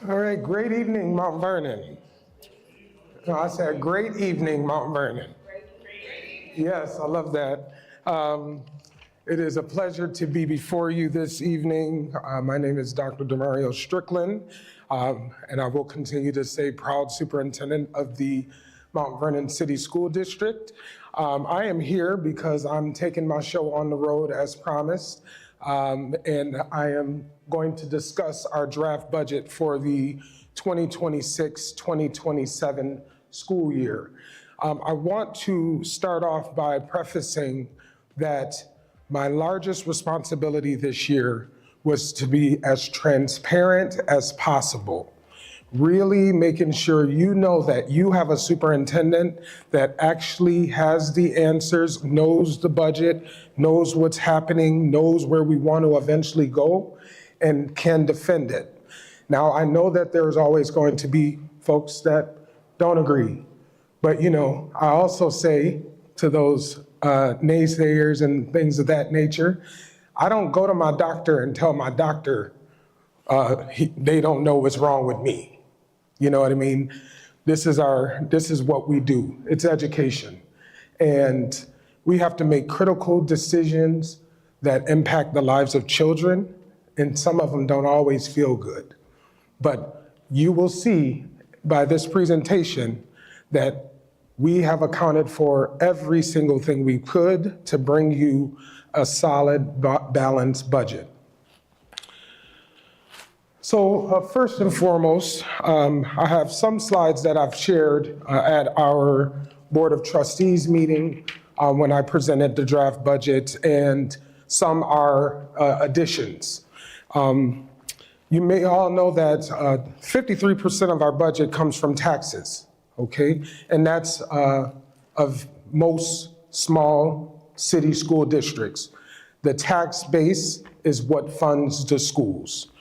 All right, great evening, Mount Vernon. No, I said great evening, Mount Vernon. Yes, I love that. It is a pleasure to be before you this evening. My name is Dr. Demario Strickland, and I will continue to say proud superintendent of the Mount Vernon City School District. I am here because I'm taking my show on the road as promised, and I am going to discuss our draft budget for the 2026-2027 school year. I want to start off by prefacing that my largest responsibility this year was to be as transparent as possible, really making sure you know that you have a superintendent that actually has the answers, knows the budget, knows what's happening, knows where we want to eventually go, and can defend it. Now, I know that there's always going to be folks that don't agree, but I also say to those naysayers and things of that nature, I don't go to my doctor and tell my doctor they don't know what's wrong with me. You know what I mean? This is what we do. It's education. And we have to make critical decisions that impact the lives of children, and some of them don't always feel good. But you will see by this presentation that we have accounted for every single thing we could to bring you a solid, balanced budget. So first and foremost, I have some slides that I've shared at our Board of Trustees meeting when I presented the draft budget, and some are additions. You may all know that 53% of our budget comes from taxes, okay? And that's of most small city school districts. The tax base is what funds the schools.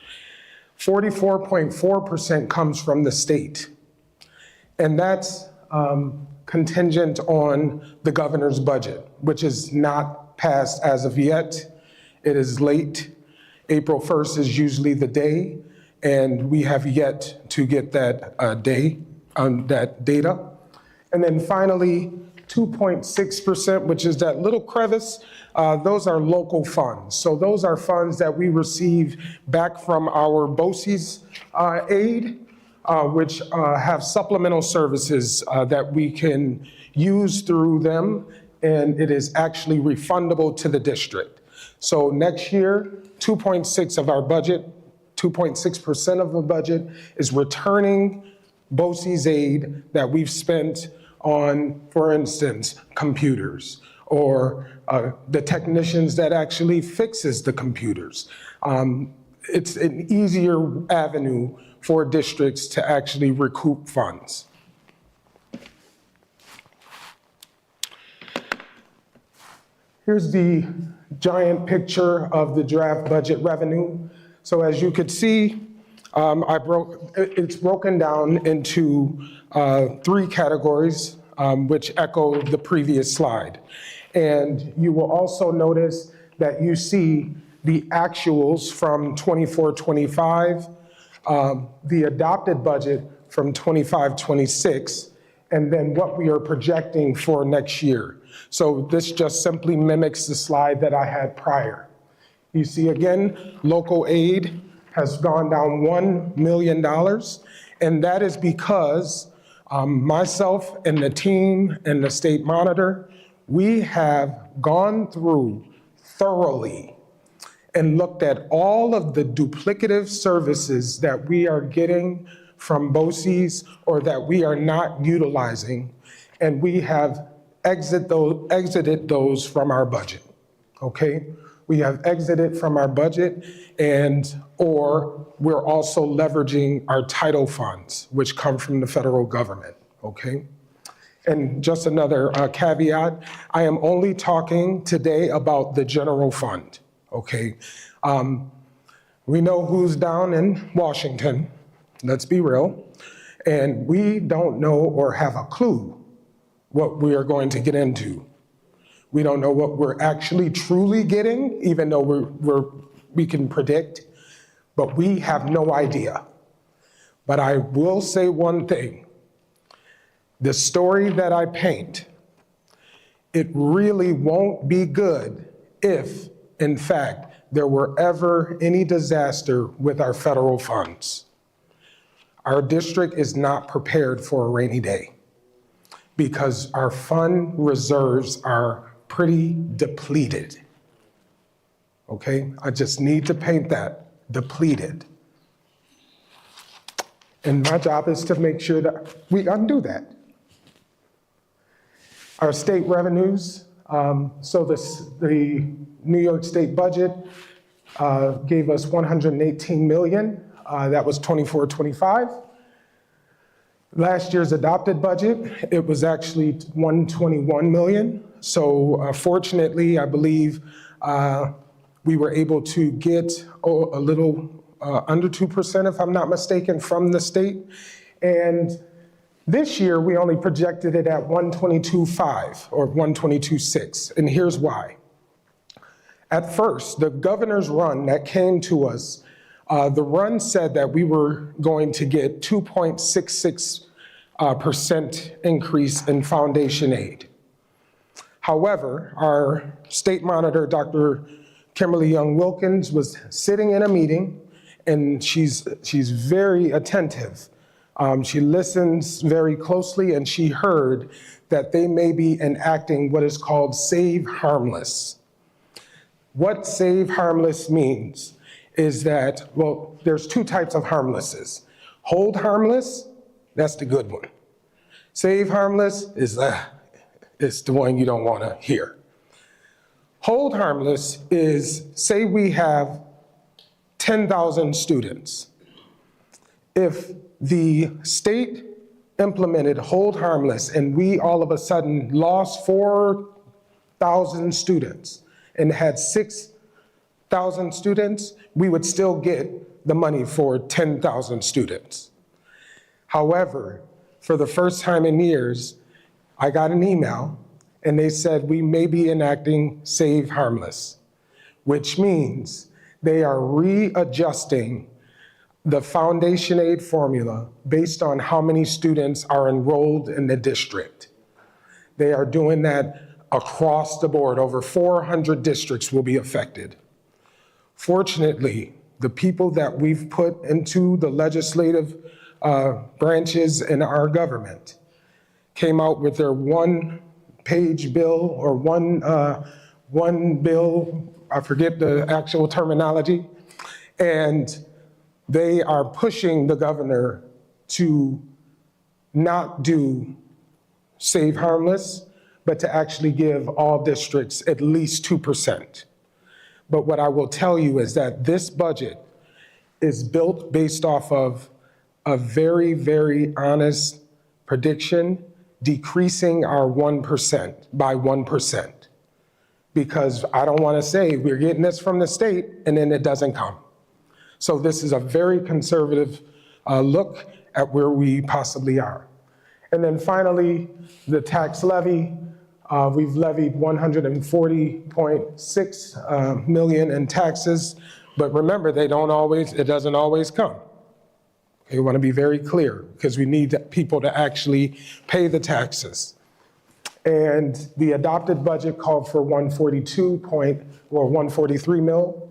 44.4% comes from the state. And that's contingent on the governor's budget, which is not passed as of yet. It is late. April 1st is usually the day, and we have yet to get that that data. And then finally, 2.6%, which is that little crevice, those are local funds. So those are funds that we receive back from our BOCES aid, which have supplemental services that we can use through them, and it is actually refundable to the district. So next year, 2.6% of the budget is returning BOCES aid that we've spent on, for instance, computers, or the technicians that actually fixes the computers. It's an easier avenue for districts to actually recoup funds. Here's the giant picture of the draft budget revenue. So as you could see, it's broken down into 3 categories, which echo the previous slide. And you will also notice that you see the actuals from 24-25, the adopted budget from 25-26, and then what we are projecting for next year. So this just simply mimics the slide that I had prior. You see again, local aid has gone down $1 million, and that is because myself and the team and the state monitor, we have gone through thoroughly and looked at all of the duplicative services that we are getting from BOCES or that we are not utilizing, and we have exited those from our budget, okay? We have exited from our budget, or we're also leveraging our title funds, which come from the federal government, okay? And just another caveat, I am only talking today about the general fund, okay? We know who's down in Washington, let's be real, and we don't know or have a clue what we are going to get into. We don't know what we're actually truly getting, even though we can predict, but we have no idea. But I will say one thing. The story that I paint, it really won't be good if, in fact, there were ever any disaster with our federal funds. Our district is not prepared for a rainy day because our fund reserves are pretty depleted. Okay, I just need to paint that, depleted. And my job is to make sure that we undo that. Our state revenues, the New York State budget gave us 118 million. That was 24-25. Last year's adopted budget, it was actually 121 million. So fortunately, I believe we were able to get a little under 2%, if I'm not mistaken, from the state. And this year, we only projected it at 122.5 or 122.6, and here's why. At first, the governor's run that came to us, the run said that we were going to get 2.66% increase in foundation aid. However, our state monitor, Dr. Kimberly Young-Wilkins, was sitting in a meeting, and she's very attentive. She listens very closely, and she heard that they may be enacting what is called Save Harmless. What Save Harmless means is that, well, there's two types of harmlesses. Hold harmless, that's the good one. Save harmless is the one you don't want to hear. Hold harmless is, say we have 10,000 students. If the state implemented hold harmless and we all of a sudden lost 4,000 students and had 6,000 students, we would still get the money for 10,000 students. However, for the first time in years, I got an email and they said we may be enacting Save Harmless, which means they are readjusting the foundation aid formula based on how many students are enrolled in the district. They are doing that across the board. Over 400 districts will be affected. Fortunately, the people that we've put into the legislative branches in our government came out with their one-page bill or one bill, I forget the actual terminology, and they are pushing the governor to not do Save Harmless, but to actually give all districts at least 2%. But what I will tell you is that this budget is built based off of a very, very honest prediction, decreasing our 1% by 1%. Because I don't want to say we're getting this from the state and then it doesn't come. So this is a very conservative look at where we possibly are. And then finally, the tax levy. We've levied 140.6 million in taxes, but remember, it doesn't always come. Okay, we want to be very clear because we need people to actually pay the taxes. And the adopted budget called for 143 mil.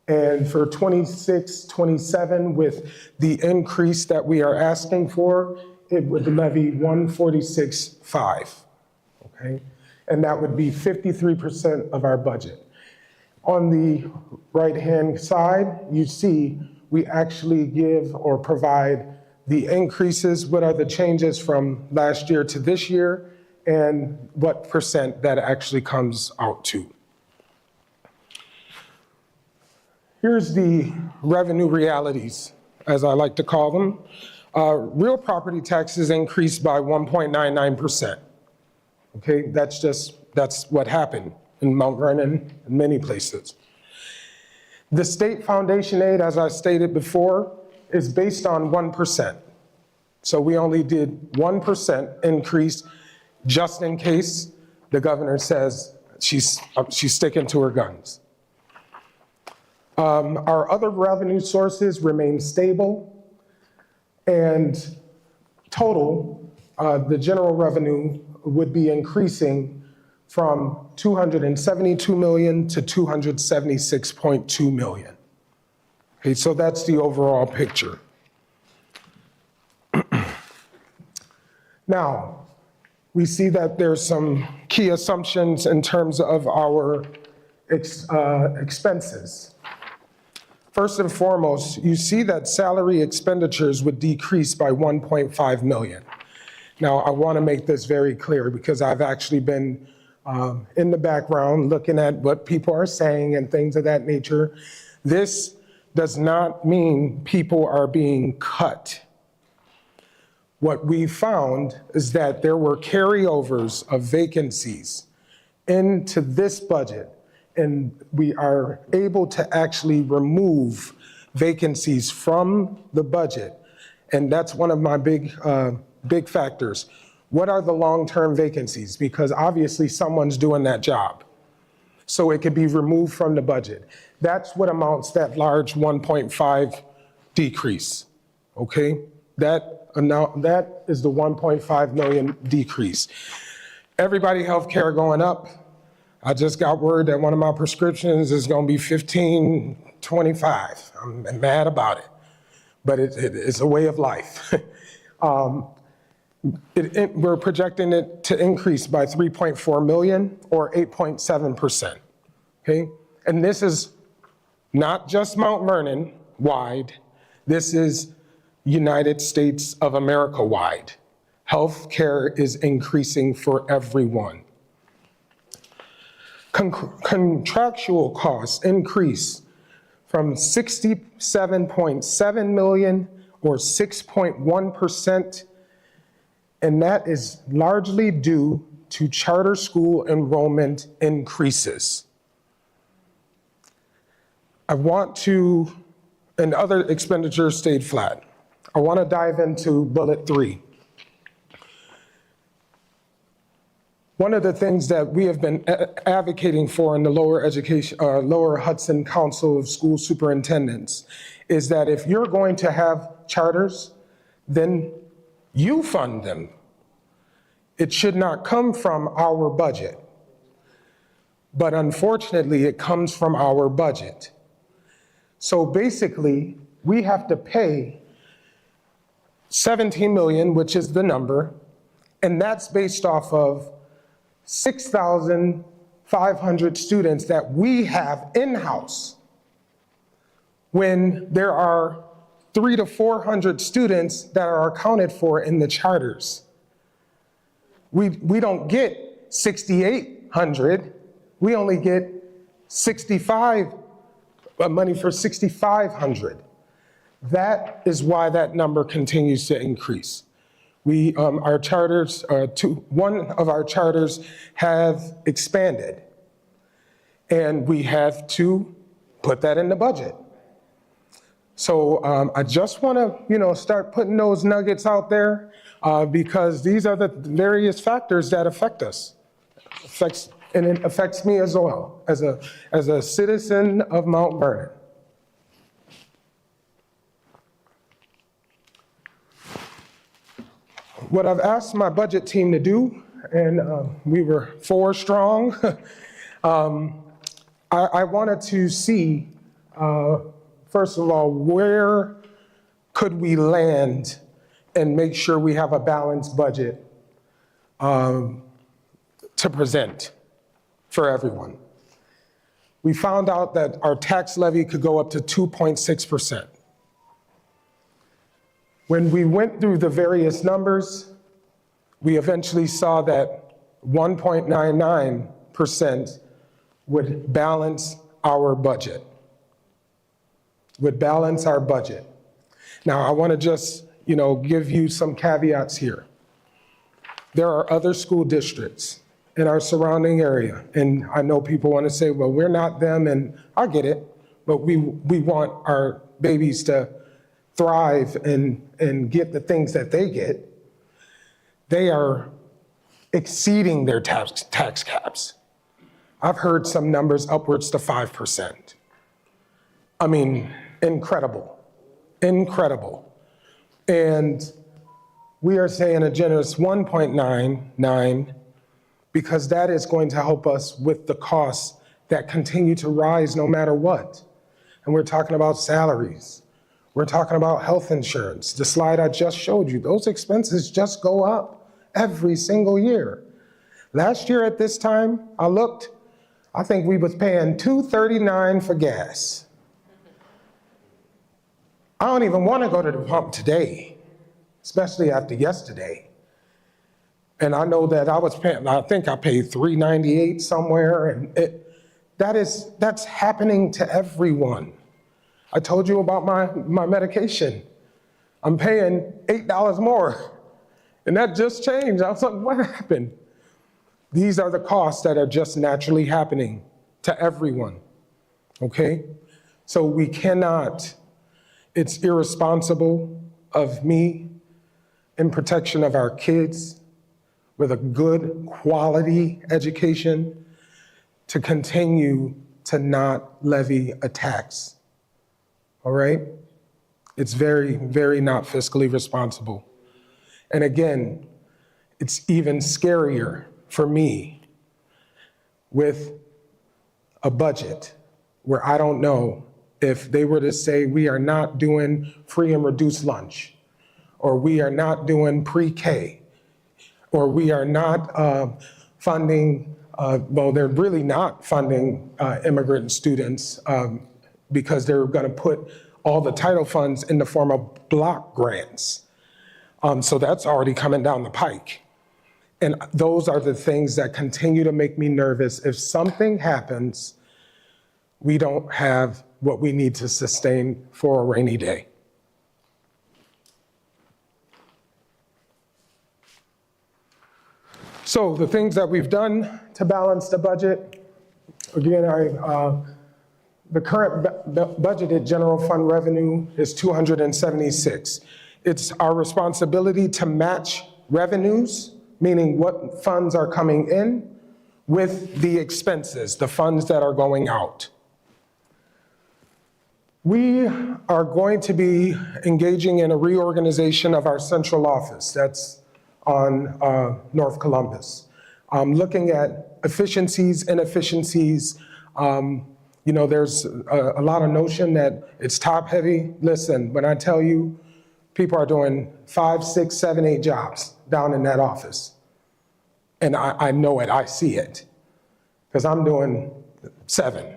And for 26, 27, with the increase that we are asking for, it would levy 146.5, okay? And that would be 53% of our budget. On the right-hand side, you see we actually give or provide the increases, what are the changes from last year to this year, and what percent that actually comes out to. Here's the revenue realities, as I like to call them. Real property taxes increased by 1.99%. Okay, that's what happened in Mount Vernon and many places. The state foundation aid, as I stated before, is based on 1%. So we only did 1% increase just in case the governor says she's sticking to her guns. Our other revenue sources remain stable. And total, the general revenue would be increasing from 272 million to 276.2 million. Okay, so that's the overall picture. Now, we see that there's some key assumptions in terms of our expenses. First and foremost, you see that salary expenditures would decrease by 1.5 million. Now, I want to make this very clear because I've actually been in the background looking at what people are saying and things of that nature. This does not mean people are being cut. What we found is that there were carryovers of vacancies into this budget, and we are able to actually remove vacancies from the budget. And that's one of my big factors. What are the long-term vacancies? Because obviously someone's doing that job. So it could be removed from the budget. That's what amounts that large 1.5 decrease, okay? That is the 1.5 million decrease. Everybody healthcare going up. I just got word that one of my prescriptions is gonna be $15.25. I'm mad about it, but it's a way of life. We're projecting it to increase by 3.4 million or 8.7%, okay? And this is not just Mount Vernon wide, this is United States of America wide. Healthcare is increasing for everyone. Contractual costs increase from 67.7 million or 6.1%, and that is largely due to charter school enrollment increases. I want to, and other expenditures stayed flat. I want to dive into bullet 3. One of the things that we have been advocating for in the Lower Hudson Council of School Superintendents is that if you're going to have charters, then you fund them. It should not come from our budget. But unfortunately, it comes from our budget. So basically, we have to pay 17 million, which is the number, and that's based off of 6,500 students that we have in-house, when there are 300 to 400 students that are accounted for in the charters. We don't get 6,800, we only get money for 6,500. That is why that number continues to increase. Our charters, one of our charters have expanded, and we have to put that in the budget. So I just want to, start putting those nuggets out there because these are the various factors that affect us. And it affects me as well, as a citizen of Mount Vernon. What I've asked my budget team to do, and we were 4 strong, I wanted to see, first of all, where could we land and make sure we have a balanced budget to present for everyone. We found out that our tax levy could go up to 2.6%. When we went through the various numbers, we eventually saw that 1.99% would balance our budget, Now, I want to just, give you some caveats here. There are other school districts in our surrounding area, and I know people want to say, well, we're not them, and I get it, but we want our babies to thrive and get the things that they get. They are exceeding their tax caps. I've heard some numbers upwards to 5%. I mean, incredible. And we are saying a generous 1.99 because that is going to help us with the costs that continue to rise no matter what. And we're talking about salaries. We're talking about health insurance. The slide I just showed you, those expenses just go up every single year. Last year at this time, I looked, I think we was paying $2.39 for gas. I don't even want to go to the pump today, especially after yesterday. And I know that I was paying, I think I paid $3.98 somewhere, and that's happening to everyone. I told you about my medication. I'm paying $8 more, and that just changed. I was like, what happened? These are the costs that are just naturally happening to everyone, okay? So we cannot, it's irresponsible of me in protection of our kids with a good quality education to continue to not levy a tax, all right? It's very, very not fiscally responsible. And again, it's even scarier for me with a budget where I don't know if they were to say we are not doing free and reduced lunch, or we are not doing pre-K, or we are not funding, well, they're really not funding immigrant students because they're gonna put all the title funds in the form of block grants. So that's already coming down the pike. And those are the things that continue to make me nervous. If something happens, we don't have what we need to sustain for a rainy day. So the things that we've done to balance the budget, again, the current budgeted general fund revenue is 276. It's our responsibility to match revenues, meaning what funds are coming in, with the expenses, the funds that are going out. We are going to be engaging in a reorganization of our central office. That's on North Columbus. Looking at efficiencies, inefficiencies. You know, there's a lot of notion that it's top heavy. Listen, when I tell you, people are doing 5, 6, 7, 8 jobs down in that office. And I know it, I see it, because I'm doing 7,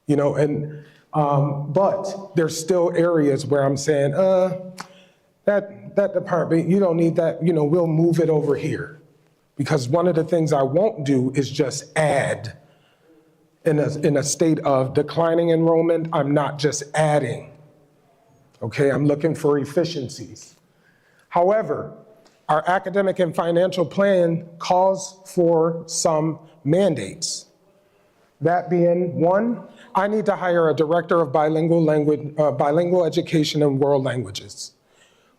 you know, and, but there's still areas where I'm saying, that department, you don't need that, you know, we'll move it over here. Because one of the things I won't do is just add in a state of declining enrollment. I'm not just adding, okay? I'm looking for efficiencies. However, our academic and financial plan calls for some mandates. That being, 1, I need to hire a director of bilingual education and world languages.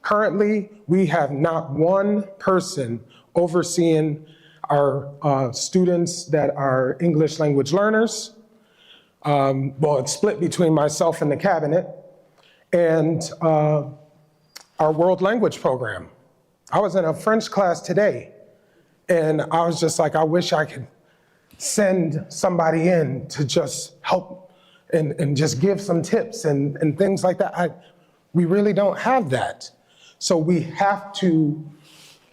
Currently, we have not one person overseeing our students that are English language learners. Well, it's split between myself and the cabinet, and our world language program. I was in a French class today, and I was just like, I wish I could send somebody in to just help and just give some tips and things like that. We really don't have that. So we have to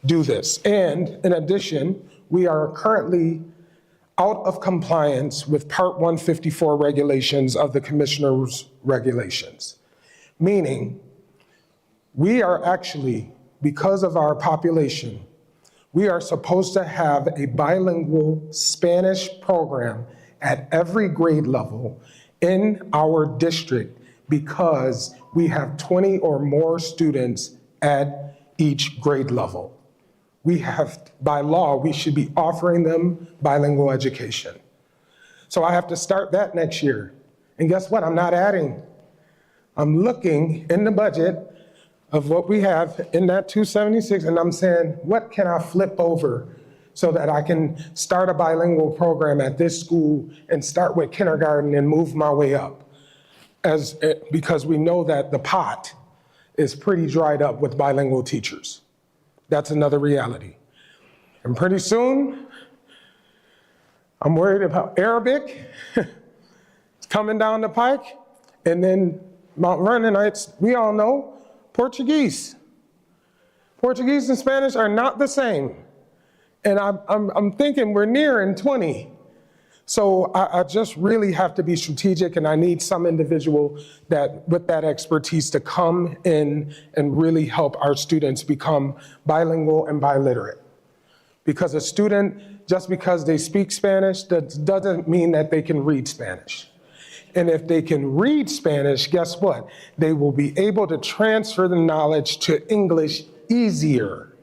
do this. And in addition, we are currently out of compliance with Part 154 regulations of the Commissioner's regulations. Meaning, we are actually, because of our population, we are supposed to have a bilingual Spanish program at every grade level in our district because we have 20 or more students at each grade level. We have, by law, we should be offering them bilingual education. So I have to start that next year. And guess what? I'm not adding. I'm looking in the budget of what we have in that 276, and I'm saying, what can I flip over so that I can start a bilingual program at this school and start with kindergarten and move my way up? Because we know that the pot is pretty dried up with bilingual teachers. That's another reality. And pretty soon, I'm worried about Arabic coming down the pike, and then Mount Vernonites, we all know, Portuguese. Portuguese and Spanish are not the same. And I'm thinking we're near in 20. So I just really have to be strategic, and I need some individual that with that expertise to come in and really help our students become bilingual and biliterate. Because a student, just because they speak Spanish, that doesn't mean that they can read Spanish. And if they can read Spanish, guess what? They will be able to transfer the knowledge to English easier.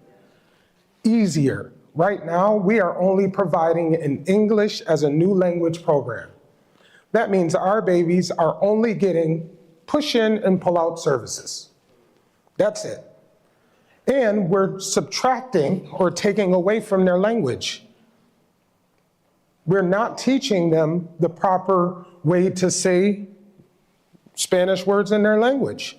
Easier. Right now, we are only providing an English as a new language program. That means our babies are only getting push in and pull out services. That's it. And we're subtracting or taking away from their language. We're not teaching them the proper way to say Spanish words in their language.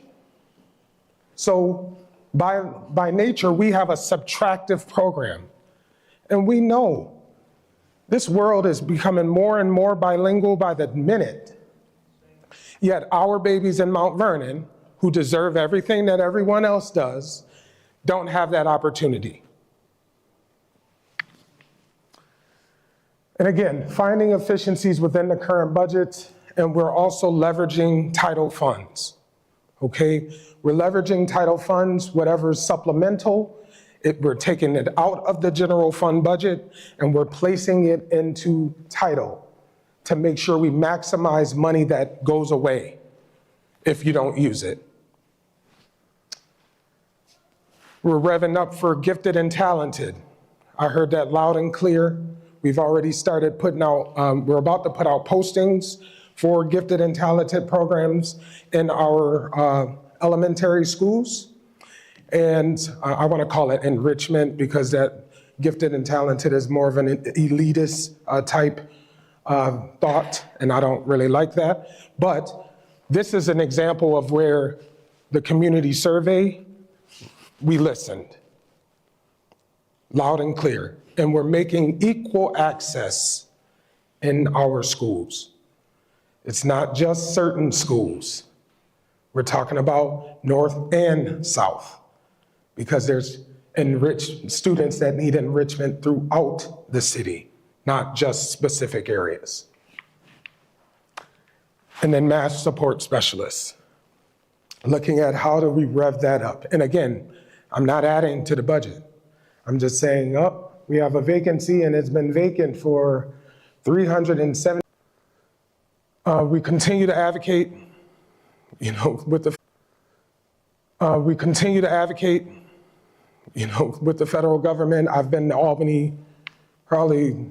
So by nature, we have a subtractive program. And we know this world is becoming more and more bilingual by the minute. Yet our babies in Mount Vernon, who deserve everything that everyone else does, don't have that opportunity. And again, finding efficiencies within the current budget, and we're also leveraging title funds, okay? We're leveraging title funds, whatever's supplemental, we're taking it out of the general fund budget, and we're placing it into title to make sure we maximize money that goes away if you don't use it. We're revving up for gifted and talented. I heard that loud and clear. We've already started putting out, we're about to put out postings for gifted and talented programs in our elementary schools. And I want to call it enrichment because that gifted and talented is more of an elitist type thought, and I don't really like that. But this is an example of where the community survey, we listened loud and clear, and we're making equal access in our schools. It's not just certain schools. We're talking about North and South, because there's enriched students that need enrichment throughout the city, not just specific areas. And then math support specialists, looking at how do we rev that up. And again, I'm not adding to the budget. I'm just saying, oh, we have a vacancy and it's been vacant for 370. We continue to advocate, with the federal government. I've been to Albany probably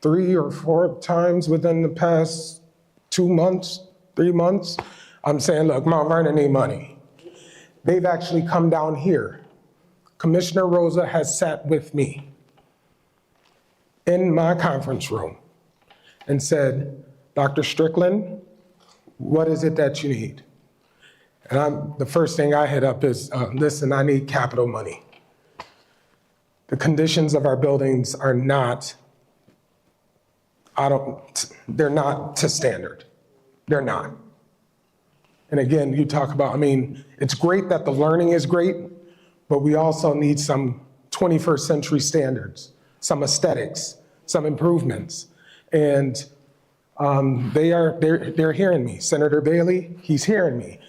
3 or 4 times within the past 2 months, 3 months. I'm saying, look, Mount Vernon need money. They've actually come down here. Commissioner Rosa has sat with me in my conference room and said, Dr. Strickland, what is it that you need? And the first thing I hit up is, listen, I need capital money. The conditions of our buildings are not, they're not to standard. They're not. And again, you talk about, it's great that the learning is great, but we also need some 21st century standards, some aesthetics, some improvements. And they're hearing me. Senator Bailey, he's hearing me.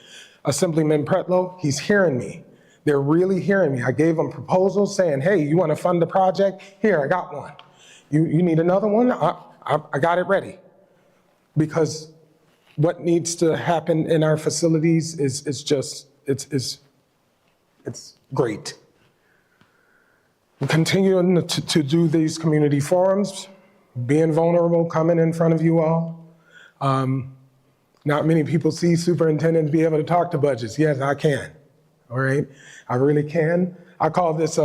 Assemblyman Pretlow, he's hearing me. They're really hearing me. I gave them proposals saying, hey, you want to fund the project? Here, I got one. You need another one? I got it ready. Because what needs to happen in our facilities is just, it's great. We continue to do these community forums, being vulnerable, coming in front of you all. Not many people see superintendents be able to talk to budgets. Yes, I can, all right? I really can. I call this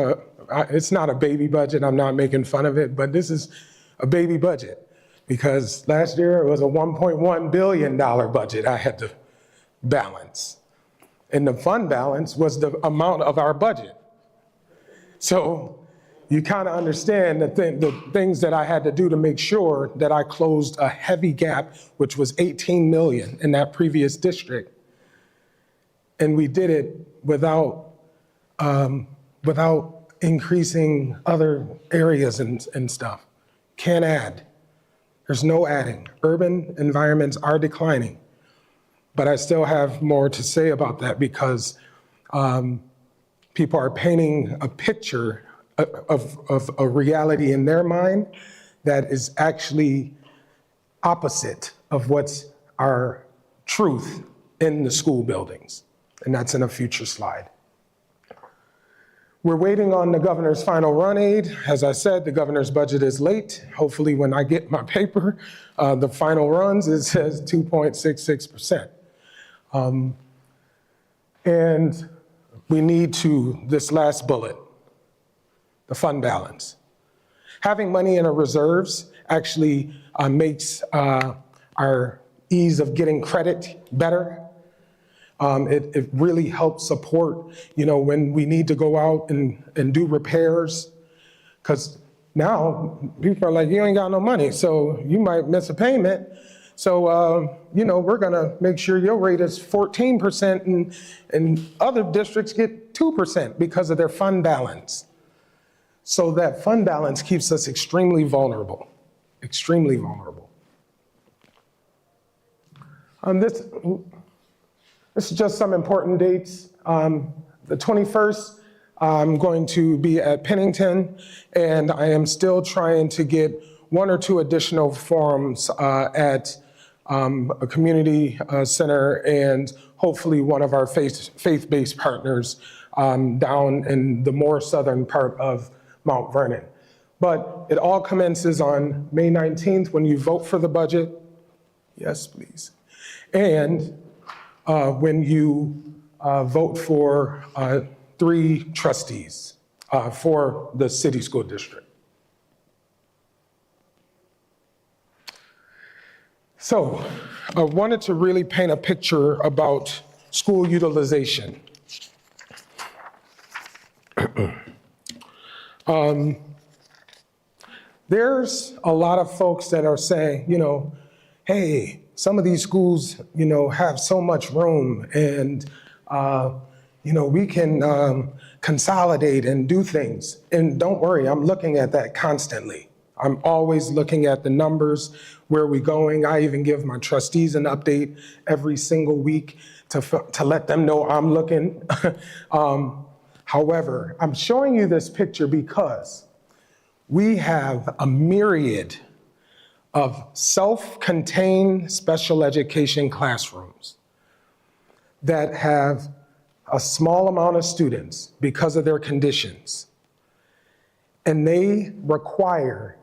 it's not a baby budget, I'm not making fun of it, but this is a baby budget because last year it was a $1.1 billion budget I had to balance. And the fund balance was the amount of our budget. So you kind of understand the things that I had to do to make sure that I closed a heavy gap, which was 18 million in that previous district. And we did it without increasing other areas and stuff. Can't add. There's no adding. Urban environments are declining. But I still have more to say about that because people are painting a picture of a reality in their mind that is actually opposite of what's our truth in the school buildings. And that's in a future slide. We're waiting on the governor's final run aid. As I said, the governor's budget is late. Hopefully when I get my paper, the final runs, it says 2.66%. And we need this last bullet, the fund balance. Having money in our reserves actually makes our ease of getting credit better. It really helps support, when we need to go out and do repairs. Because now people are like, you ain't got no money, so you might miss a payment. So, we're gonna make sure your rate is 14% and other districts get 2% because of their fund balance. So that fund balance keeps us extremely vulnerable, extremely vulnerable. This is just some important dates. The 21st, I'm going to be at Pennington, and I am still trying to get one or two additional forums at a community center and hopefully one of our faith-based partners down in the more southern part of Mount Vernon. But it all commences on May 19th when you vote for the budget. Yes, please. And when you vote for 3 trustees for the city school district. So I wanted to really paint a picture about school utilization. There's a lot of folks that are saying, hey, some of these schools, have so much room and, we can consolidate and do things. And don't worry, I'm looking at that constantly. I'm always looking at the numbers, where are we going? I even give my trustees an update every single week to let them know I'm looking. However, I'm showing you this picture because we have a myriad of self-contained special education classrooms that have a small amount of students because of their conditions. And they require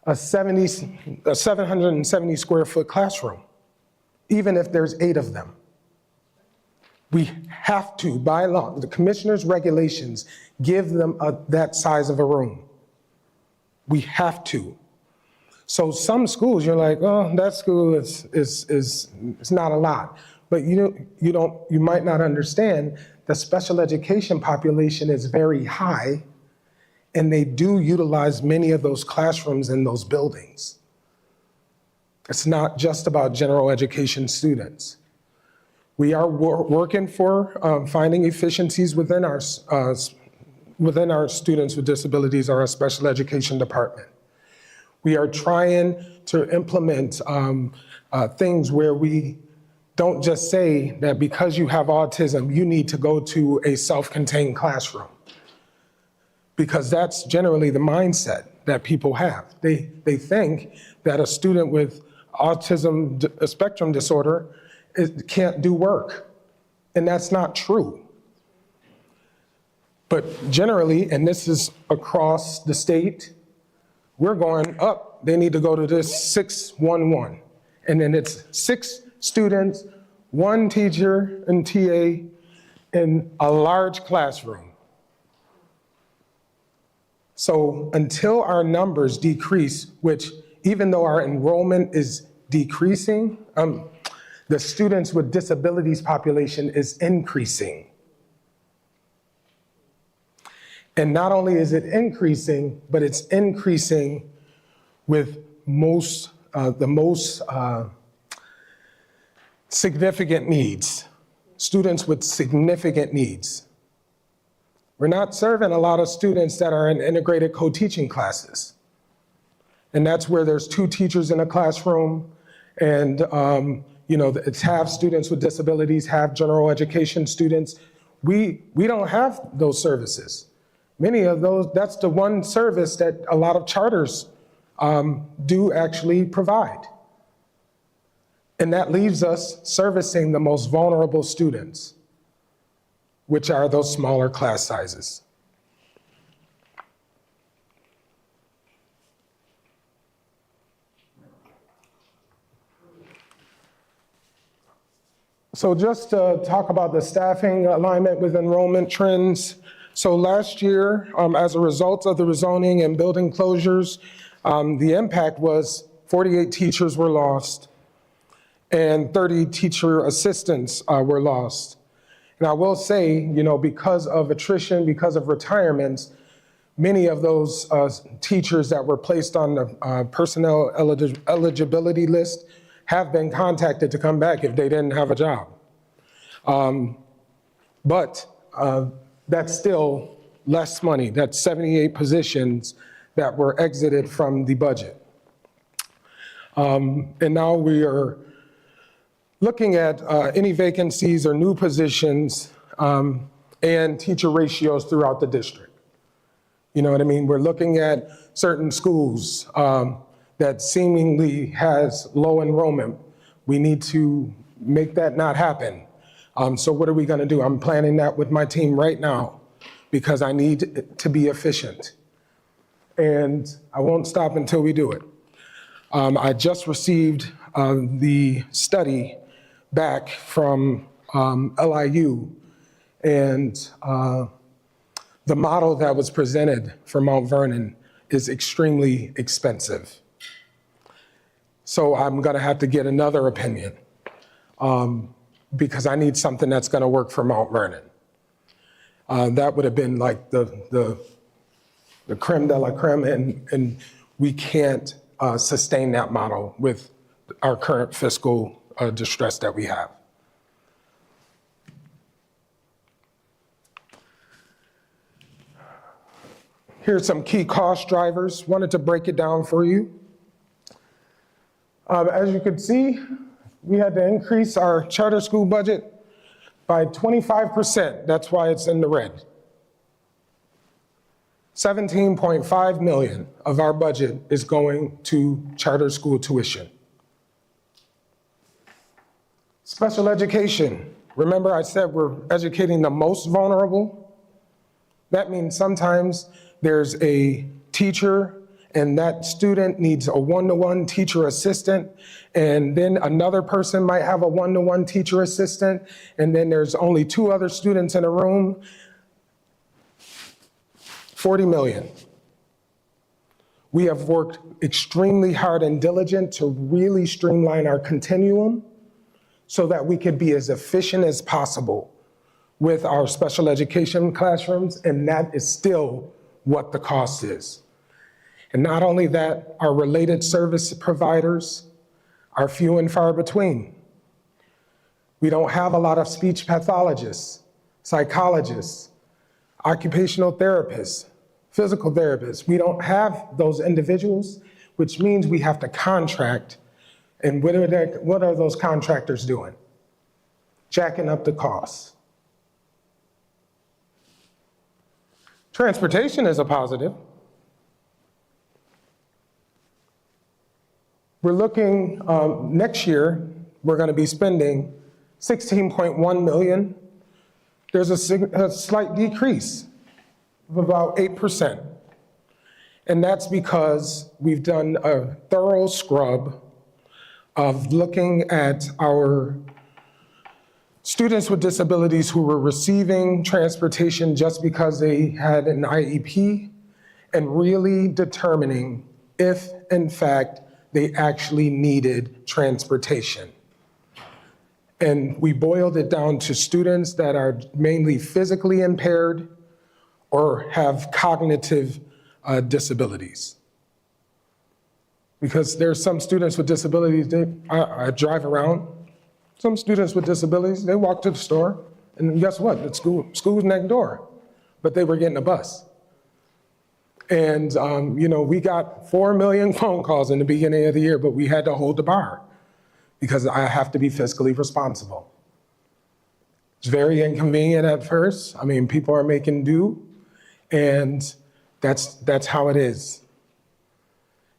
a 770 square foot classroom, even if there's 8 of them. We have to, by law, the commissioner's regulations give them that size of a room. We have to. So some schools, you're like, oh, that school is not a lot. But you might not understand the special education population is very high, and they do utilize many of those classrooms in those buildings. It's not just about general education students. We are working for finding efficiencies within our students with disabilities or our special education department. We are trying to implement things where we don't just say that because you have autism, you need to go to a self-contained classroom. Because that's generally the mindset that people have. They think that a student with autism spectrum disorder can't do work, and that's not true. But generally, and this is across the state, we're going up. They need to go to this 611, and then it's 6 students, 1 teacher and TA in a large classroom. So until our numbers decrease, which even though our enrollment is decreasing, the students with disabilities population is increasing. And not only is it increasing, but it's increasing with the most significant needs, students with significant needs. We're not serving a lot of students that are in integrated co-teaching classes. And that's where there's 2 teachers in a classroom, and it's half students with disabilities, half general education students. We don't have those services. Many of those, that's the one service that a lot of charters do actually provide. And that leaves us servicing the most vulnerable students, which are those smaller class sizes. So just to talk about the staffing alignment with enrollment trends. So last year, as a result of the rezoning and building closures, the impact was 48 teachers were lost and 30 teacher assistants were lost. And I will say, because of attrition, because of retirements, many of those teachers that were placed on the personnel eligibility list have been contacted to come back if they didn't have a job. But that's still less money. That's 78 positions that were exited from the budget. And now we are looking at any vacancies or new positions and teacher ratios throughout the district. You know what I mean? We're looking at certain schools that seemingly has low enrollment. We need to make that not happen. So what are we gonna do? I'm planning that with my team right now because I need it to be efficient. And I won't stop until we do it. I just received the study back from LIU, and the model that was presented for Mount Vernon is extremely expensive. So I'm gonna have to get another opinion because I need something that's gonna work for Mount Vernon. That would have been like the creme de la creme, and we can't sustain that model with our current fiscal distress that we have. Here's some key cost drivers. Wanted to break it down for you. As you can see, we had to increase our charter school budget by 25%. That's why it's in the red. 17.5 million of our budget is going to charter school tuition. Special education. Remember I said we're educating the most vulnerable? That means sometimes there's a teacher and that student needs a one-to-one teacher assistant, and then another person might have a one-to-one teacher assistant, and then there's only 2 other students in a room. 40 million. We have worked extremely hard and diligent to really streamline our continuum so that we could be as efficient as possible with our special education classrooms, and that is still what the cost is. And not only that, our related service providers are few and far between. We don't have a lot of speech pathologists, psychologists, occupational therapists, physical therapists. We don't have those individuals, which means we have to contract. And what are those contractors doing? Jacking up the costs. Transportation is a positive. We're looking, next year, we're gonna be spending 16.1 million. There's a slight decrease of about 8%. And that's because we've done a thorough scrub of looking at our students with disabilities who were receiving transportation just because they had an IEP, and really determining if, in fact, they actually needed transportation. And we boiled it down to students that are mainly physically impaired or have cognitive disabilities. Because there's some students with disabilities, I drive around, some students with disabilities, they walk to the store, and guess what? The school's next door, but they were getting a bus. And we got 4 million phone calls in the beginning of the year, but we had to hold the bar because I have to be fiscally responsible. It's very inconvenient at first. I mean, people are making do, and that's how it is.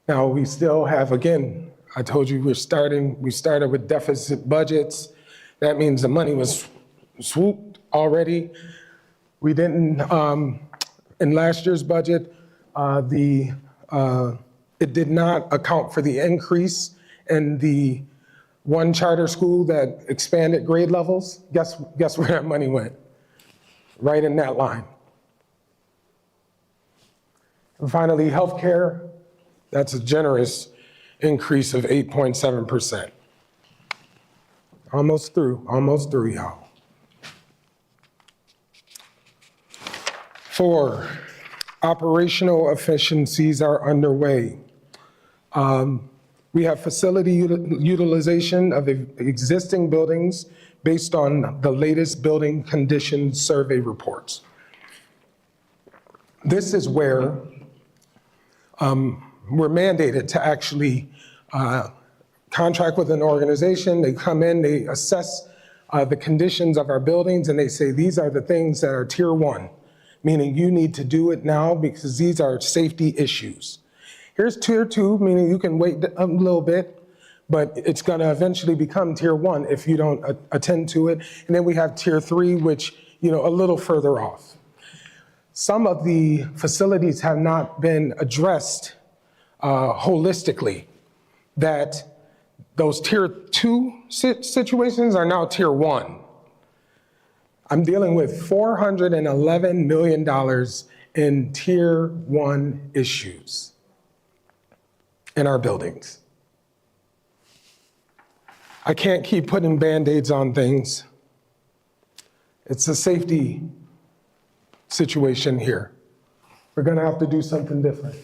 Now, we still have, again, I told you we started with deficit budgets. That means the money was swooped already. We didn't, in last year's budget, it did not account for the increase in the one charter school that expanded grade levels. Guess where that money went? Right in that line. And finally, healthcare. That's a generous increase of 8.7%. Almost through, y'all. 4, operational efficiencies are underway. We have facility utilization of existing buildings based on the latest building condition survey reports. This is where we're mandated to actually contract with an organization. They come in, they assess the conditions of our buildings, and they say, these are the things that are tier 1, meaning you need to do it now because these are safety issues. Here's tier 2, meaning you can wait a little bit, but it's gonna eventually become tier 1 if you don't attend to it. And then we have tier 3, which, a little further off. Some of the facilities have not been addressed holistically, that those tier 2 situations are now tier 1. I'm dealing with $411 million in tier 1 issues in our buildings. I can't keep putting Band-Aids on things. It's a safety situation here. We're gonna have to do something different.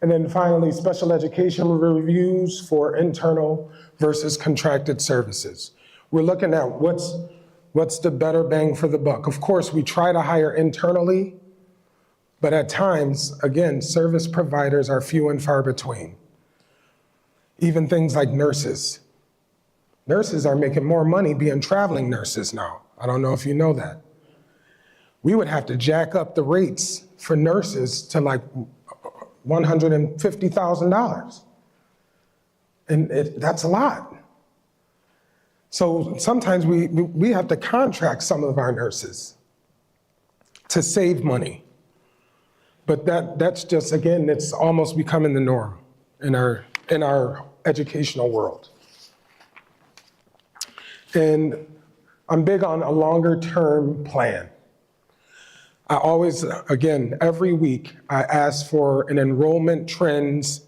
And then finally, special educational reviews for internal versus contracted services. We're looking at what's the better bang for the buck. Of course, we try to hire internally, but at times, again, service providers are few and far between. Even things like nurses. Nurses are making more money being traveling nurses now. I don't know if you know that. We would have to jack up the rates for nurses to like $150,000. And that's a lot. So sometimes we have to contract some of our nurses to save money. But that's just, again, it's almost becoming the norm in our educational world. And I'm big on a longer term plan. I always, again, every week, I ask for an enrollment trends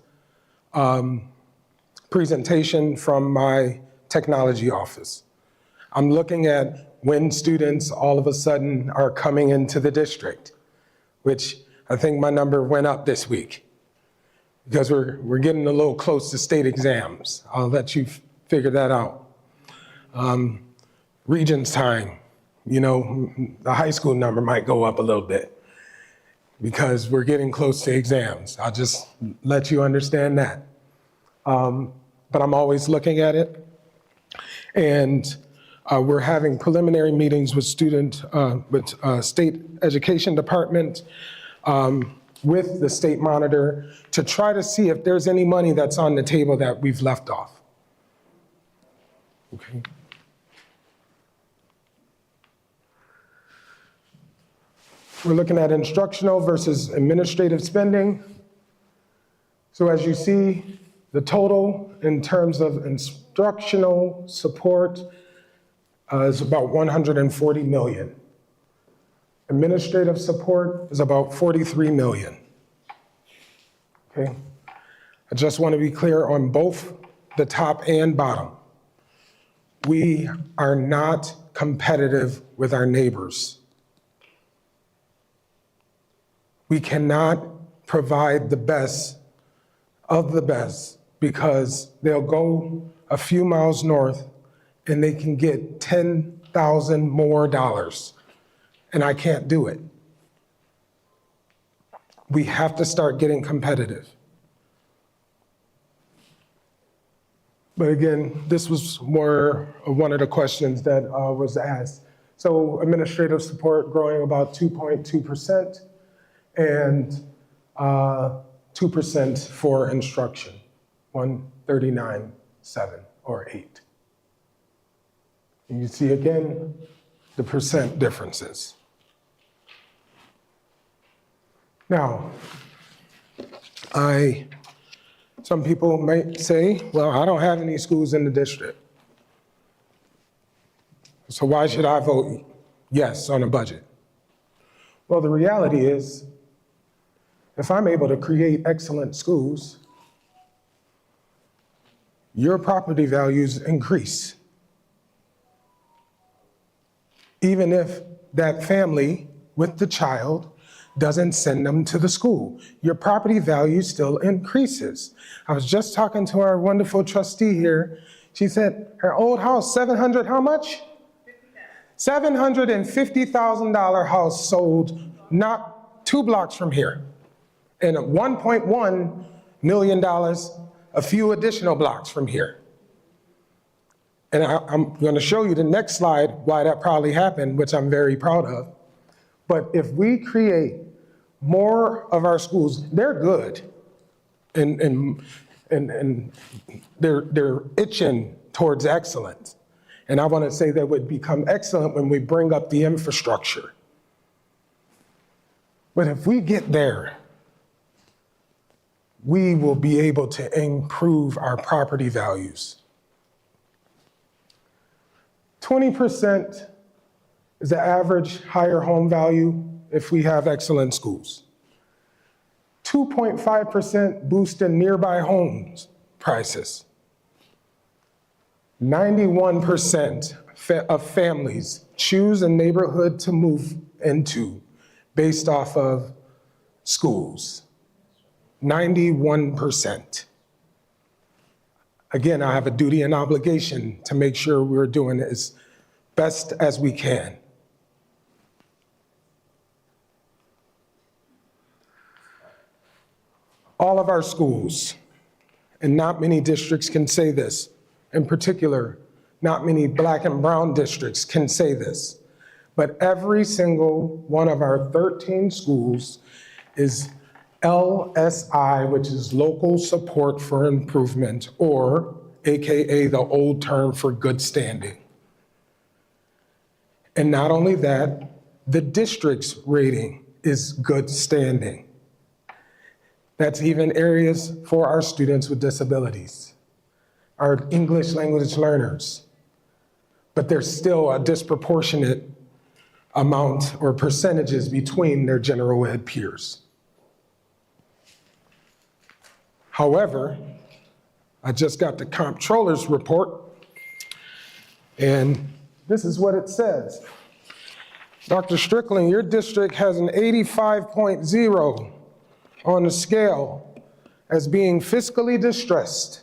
presentation from my technology office. I'm looking at when students all of a sudden are coming into the district, which I think my number went up this week because we're getting a little close to state exams. I'll let you figure that out. Regents time. The high school number might go up a little bit because we're getting close to exams. I'll just let you understand that. But I'm always looking at it. And we're having preliminary meetings with state education department, with the state monitor to try to see if there's any money that's on the table that we've left off. Okay. We're looking at instructional versus administrative spending. So as you see, the total in terms of instructional support is about $140 million. Administrative support is about $43 million. Okay? I just want to be clear on both the top and bottom. we are not competitive with our neighbors. We cannot provide the best of the best because they'll go a few miles north and they can get $10,000 more dollars, and I can't do it. We have to start getting competitive. But again, this was more of one of the questions that was asked. So administrative support growing about 2.2% and 2% for instruction, 139.7 or 8. And you see again, the percent differences. Now, some people might say, well, I don't have any schools in the district, so why should I vote yes on a budget? Well, the reality is, if I'm able to create excellent schools, your property values increase. Even if that family with the child doesn't send them to the school, your property value still increases. I was just talking to our wonderful trustee here. She said her old house, 700, how much? $750,000 house sold not 2 blocks from here. And $1.1 million, a few additional blocks from here. And I'm going to show you the next slide why that probably happened, which I'm very proud of. But if we create more of our schools, they're good, and they're itching towards excellence. And I want to say they would become excellent when we bring up the infrastructure. But if we get there, we will be able to improve our property values. 20% is the average higher home value if we have excellent schools. 2.5% boost in nearby homes prices. 91% of families choose a neighborhood to move into based off of schools. 91%. Again, I have a duty and obligation to make sure we're doing it as best as we can. All of our schools, and not many districts can say this, in particular, not many Black and brown districts can say this, but every single one of our 13 schools is LSI, which is Local Support for Improvement, or AKA the old term for good standing. And not only that, the district's rating is good standing. That's even areas for our students with disabilities, our English language learners. But there's still a disproportionate amount or percentages between their general ed peers. However, I just got the comptroller's report, and this is what it says. Dr. Strickland, your district has an 85.0 on the scale as being fiscally distressed.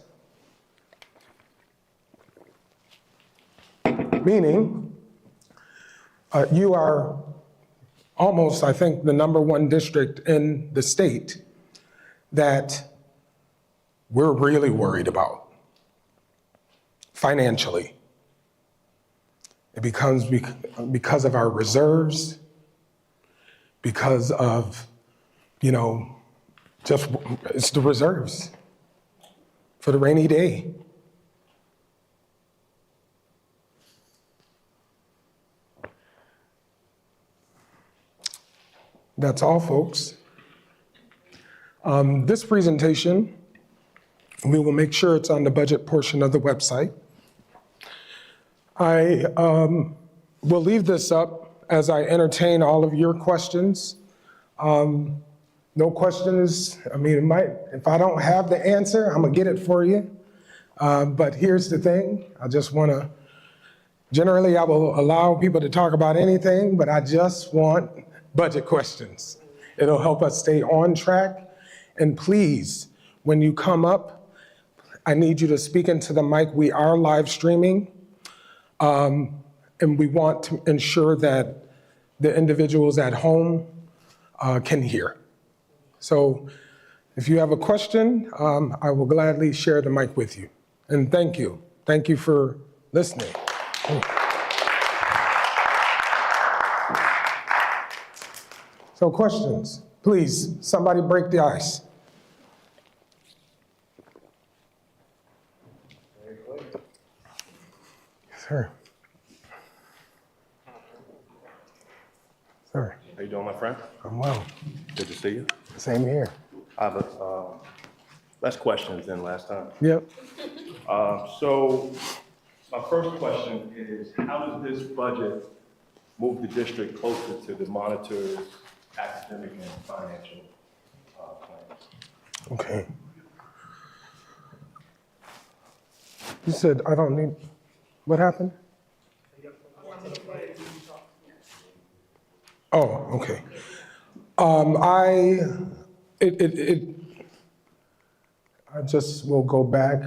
Meaning, you are almost, I think, the #1 district in the state that we're really worried about financially. It becomes because of our reserves, because of, just it's the reserves for the rainy day. That's all, folks. This presentation, we will make sure it's on the budget portion of the website. I will leave this up as I entertain all of your questions. No questions, if I don't have the answer, I'm gonna get it for you. But here's the thing, I just wanna Generally, I will allow people to talk about anything, but I just want budget questions. It'll help us stay on track. And please, when you come up, I need you to speak into the mic. We are live streaming, and we want to ensure that the individuals at home can hear. So if you have a question, I will gladly share the mic with you. And thank you. Thank you for listening. So questions, please, somebody break the ice. Sir. Sir. How you doing, my friend? I'm well. Good to see you. Same here. I have less questions than last time. Yep. So my first question is, how does this budget move the district closer to the monitor's academic and financial plans? Okay. You said I don't need, what happened? Oh, okay. I just will go back.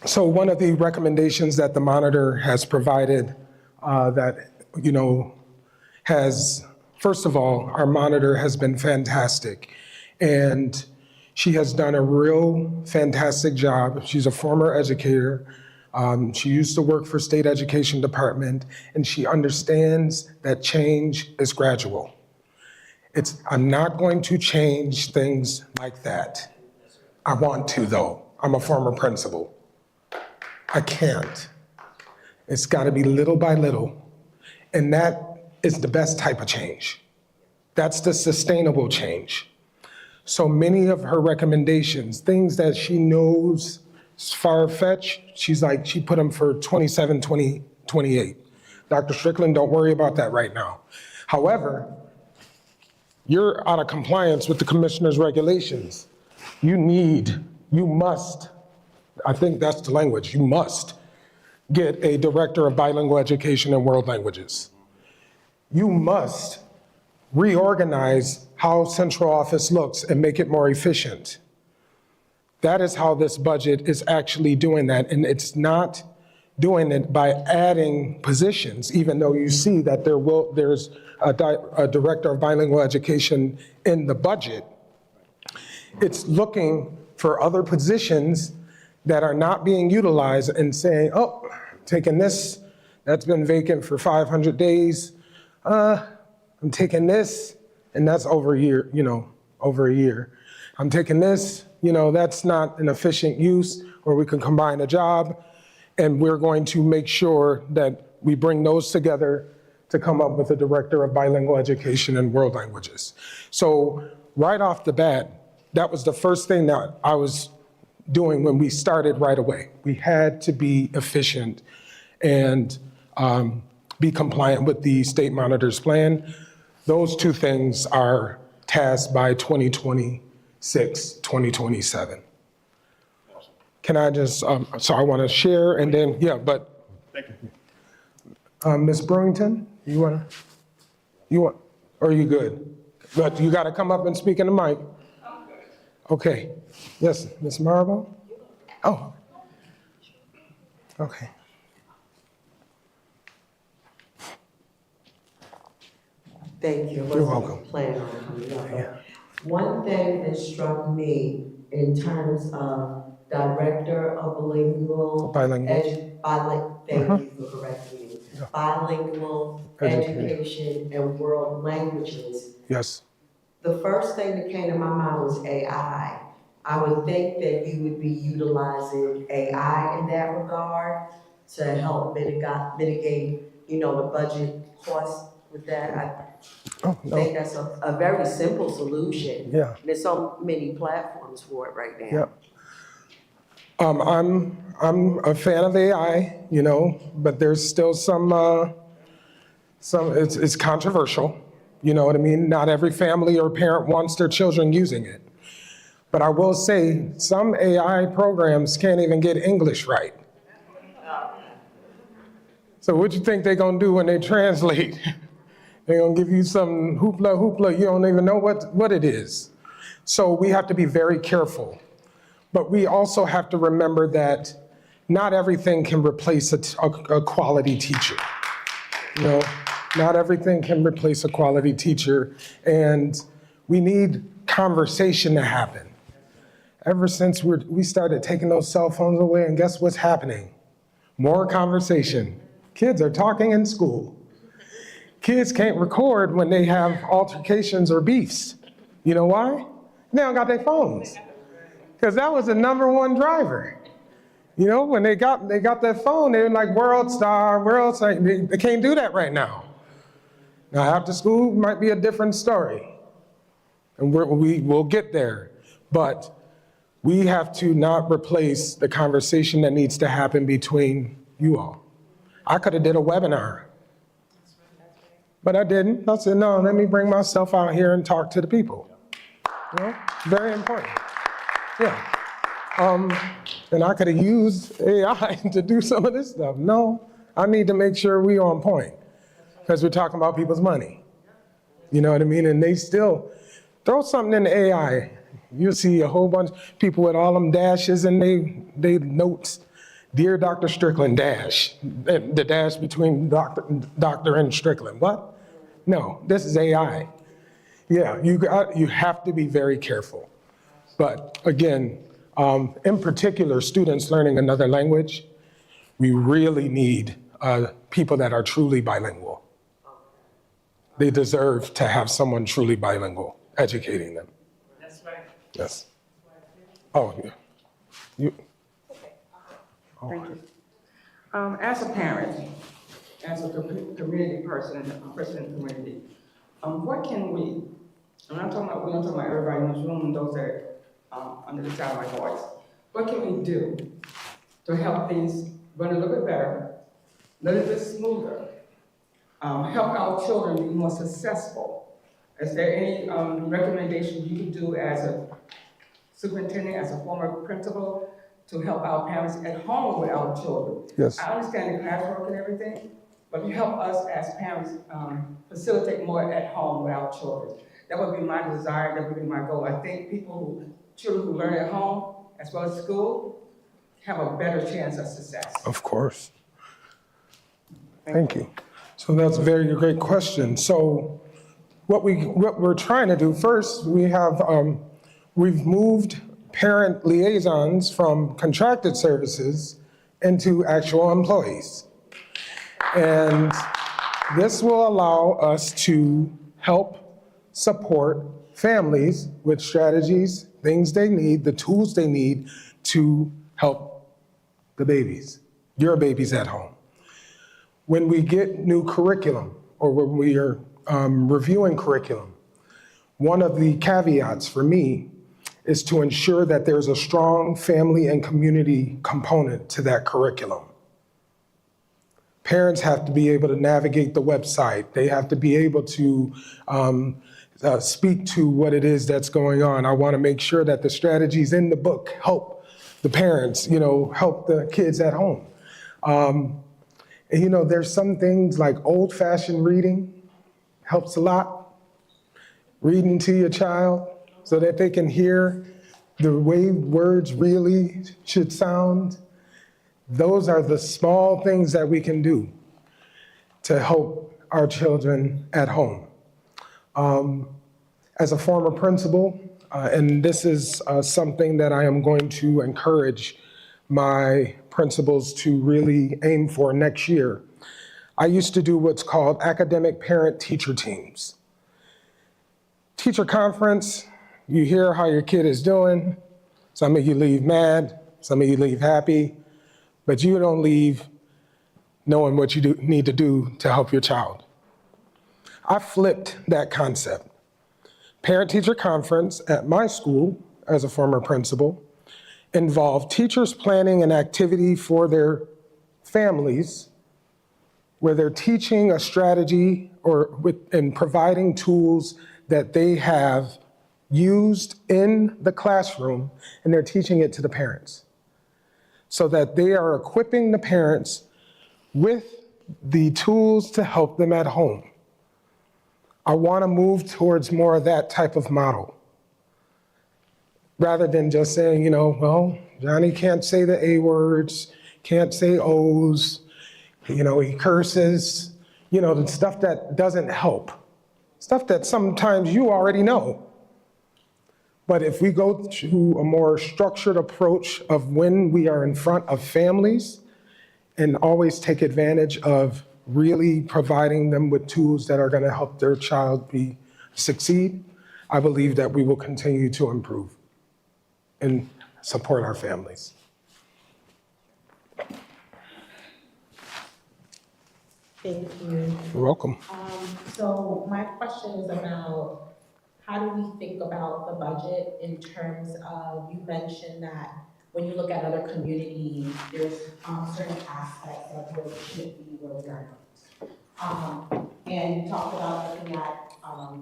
So one of the recommendations that the monitor has provided that, has, first of all, our monitor has been fantastic. And she has done a real fantastic job. She's a former educator. She used to work for state education department, and she understands that change is gradual. I'm not going to change things like that. I want to, though. I'm a former principal. I can't. It's got to be little by little. And that is the best type of change. That's the sustainable change. So many of her recommendations, things that she knows is far-fetched, she put them for 27, 28. Dr. Strickland, don't worry about that right now. However, you're out of compliance with the commissioner's regulations. You must, I think that's the language, you must get a director of bilingual education and world languages. You must reorganize how central office looks and make it more efficient. That is how this budget is actually doing that, and it's not doing it by adding positions, even though you see that there's a director of bilingual education in the budget. It's looking for other positions that are not being utilized and saying, oh, taking this, that's been vacant for 500 days. I'm taking this, and that's over a year, over a year. I'm taking this, that's not an efficient use, or we can combine a job, and we're going to make sure that we bring those together to come up with a director of bilingual education and world languages. So right off the bat, that was the first thing that I was doing when we started right away. We had to be efficient and be compliant with the state monitor's plan. Those two things are tasked by 2026, 2027. Can I just, so I want to share and then, Thank you. Ms. Brewington, or are you good? But you got to come up and speak in the mic. Okay. Yes, Ms. Marble? Oh. Okay. Thank you. You're welcome. Plan on coming up. Yeah. One thing that struck me in terms of director of bilingual. Thank you for correcting me. Yeah. Bilingual education and world languages. Yes. The first thing that came to my mind was AI. I would think that you would be utilizing AI in that regard to help mitigate, the budget costs with that. I think that's a very simple solution. Yeah. There's so many platforms for it right now. Yeah. I'm a fan of AI, but there's still some it's controversial. You know what I mean? Not every family or parent wants their children using it. But I will say, some AI programs can't even get English right. So what you think they're gonna do when they translate? They're gonna give you some hoopla, you don't even know what it is. So we have to be very careful. But we also have to remember that not everything can replace a quality teacher. You know, not everything can replace a quality teacher, and we need conversation to happen. Ever since we started taking those cell phones away, and guess what's happening? More conversation. Kids are talking in school. Kids can't record when they have altercations or beefs. You know why? They don't got their phones. Because that was the #1 driver. You know, when they got their phone, they were like world star. They can't do that right now. Now after school might be a different story. And we'll get there. But we have to not replace the conversation that needs to happen between you all. I could have did a webinar, but I didn't. I said, no, let me bring myself out here and talk to the people. You know, very important. Yeah. And I could have used AI to do some of this stuff. No, I need to make sure we on point because we're talking about people's money. You know what I mean? And they still throw something in the AI. You'll see a whole bunch of people with all them dashes and they notes. Dear Dr. Strickland, dash. The dash between doctor and Strickland. What? No, this is AI. Yeah, you have to be very careful. But again, in particular, students learning another language, we really need people that are truly bilingual. They deserve to have someone truly bilingual educating them. That's right. Yes. Oh, yeah. You. Thank you. As a parent, as a community person, a person in the community, what can we, we're not talking about everybody in this room and those that are under the sound of my voice, what can we do to help things run a little bit better, a little bit smoother, help our children be more successful? Is there any recommendations you can do as a superintendent, as a former principal, to help our parents at home with our children? Yes. I understand the classwork and everything, but you help us as parents facilitate more at home with our children. That would be my desire, that would be my goal. I think children who learn at home as well as school have a better chance of success. Of course. Thank you. So that's a very great question. So what we're trying to do first, we've moved parent liaisons from contracted services into actual employees. And this will allow us to help support families with strategies, things they need, the tools they need to help the babies, your babies at home. When we get new curriculum or when we are reviewing curriculum, one of the caveats for me is to ensure that there's a strong family and community component to that curriculum. Parents have to be able to navigate the website. They have to be able to speak to what it is that's going on. I want to make sure that the strategies in the book help the parents, help the kids at home. And there's some things like old-fashioned reading helps a lot. Reading to your child so that they can hear the way words really should sound. Those are the small things that we can do to help our children at home. As a former principal, and this is something that I am going to encourage my principals to really aim for next year, I used to do what's called academic parent-teacher teams. Teacher conference, you hear how your kid is doing. Some of you leave mad, some of you leave happy, but you don't leave knowing what you need to do to help your child. I flipped that concept. Parent-teacher conference at my school, as a former principal, involved teachers planning an activity for their families where they're teaching a strategy and providing tools that they have used in the classroom and they're teaching it to the parents so that they are equipping the parents with the tools to help them at home. I want to move towards more of that type of model rather than just saying, well, Johnny can't say the A words, can't say O's, he curses, the stuff that doesn't help, stuff that sometimes you already know. But if we go to a more structured approach of when we are in front of families and always take advantage of really providing them with tools that are going to help their child succeed, I believe that we will continue to improve and support our families. Thank you. You're welcome. So my question is about how do we think about the budget in terms of, you mentioned that when you look at other communities, there's certain aspects of where we should be, where we are not. And you talked about looking at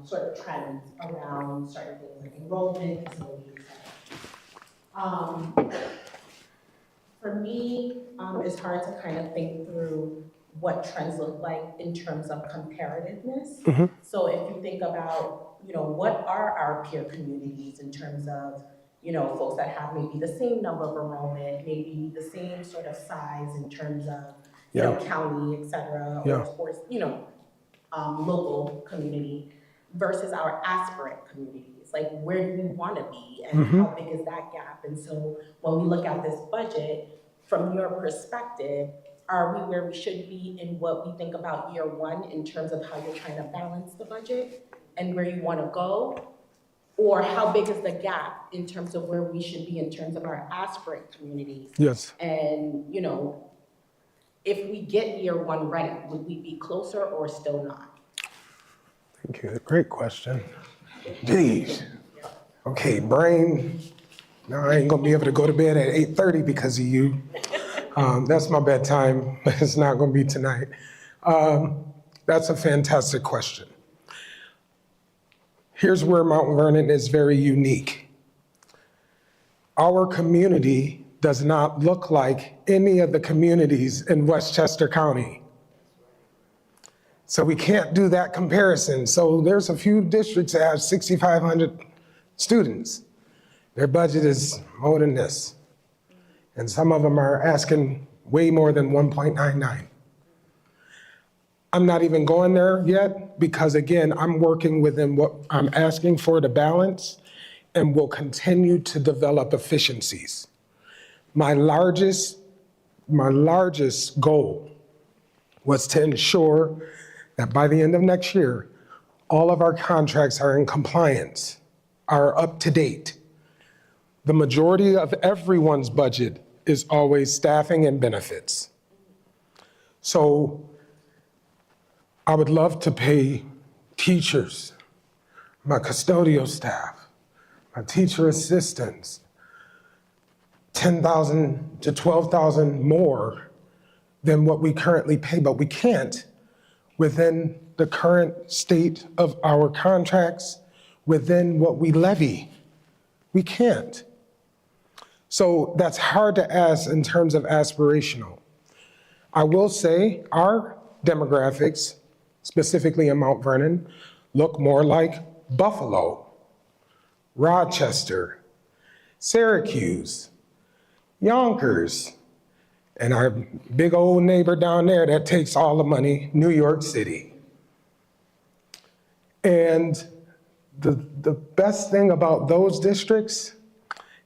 sort of trends around certain things like enrollment, facilities, etc. For me, it's hard to kind of think through what trends look like in terms of comparativeness. Mm-hmm. So if you think about, what are our peer communities in terms of, folks that have maybe the same number of enrollment, maybe the same sort of size in terms of, county, et cetera, or of course, local community versus our aspirant communities. Like, where do we want to be and how big is that gap? And so when we look at this budget, from your perspective, are we where we should be in what we think about year one in terms of how you're trying to balance the budget and where you want to go? Or how big is the gap in terms of where we should be in terms of our aspirant communities? Yes. And, if we get year one right, would we be closer or still not? Thank you. Great question. Jeez. Okay, brain. Now I ain't gonna be able to go to bed at 8:30 because of you. That's my bedtime, but it's not gonna be tonight. That's a fantastic question. Here's where Mount Vernon is very unique. Our community does not look like any of the communities in Westchester County. So we can't do that comparison. So there's a few districts that have 6,500 students. Their budget is more than this. And some of them are asking way more than 1.99. I'm not even going there yet because again, I'm working within what I'm asking for to balance and will continue to develop efficiencies. My largest goal was to ensure that by the end of next year, all of our contracts are in compliance, are up to date. The majority of everyone's budget is always staffing and benefits. So I would love to pay teachers, my custodial staff, my teacher assistants, $10,000 to $12,000 more than what we currently pay, but we can't within the current state of our contracts, within what we levy. We can't. So that's hard to ask in terms of aspirational. I will say our demographics, specifically in Mount Vernon, look more like Buffalo, Rochester, Syracuse, Yonkers, and our big old neighbor down there that takes all the money, New York City. And the best thing about those districts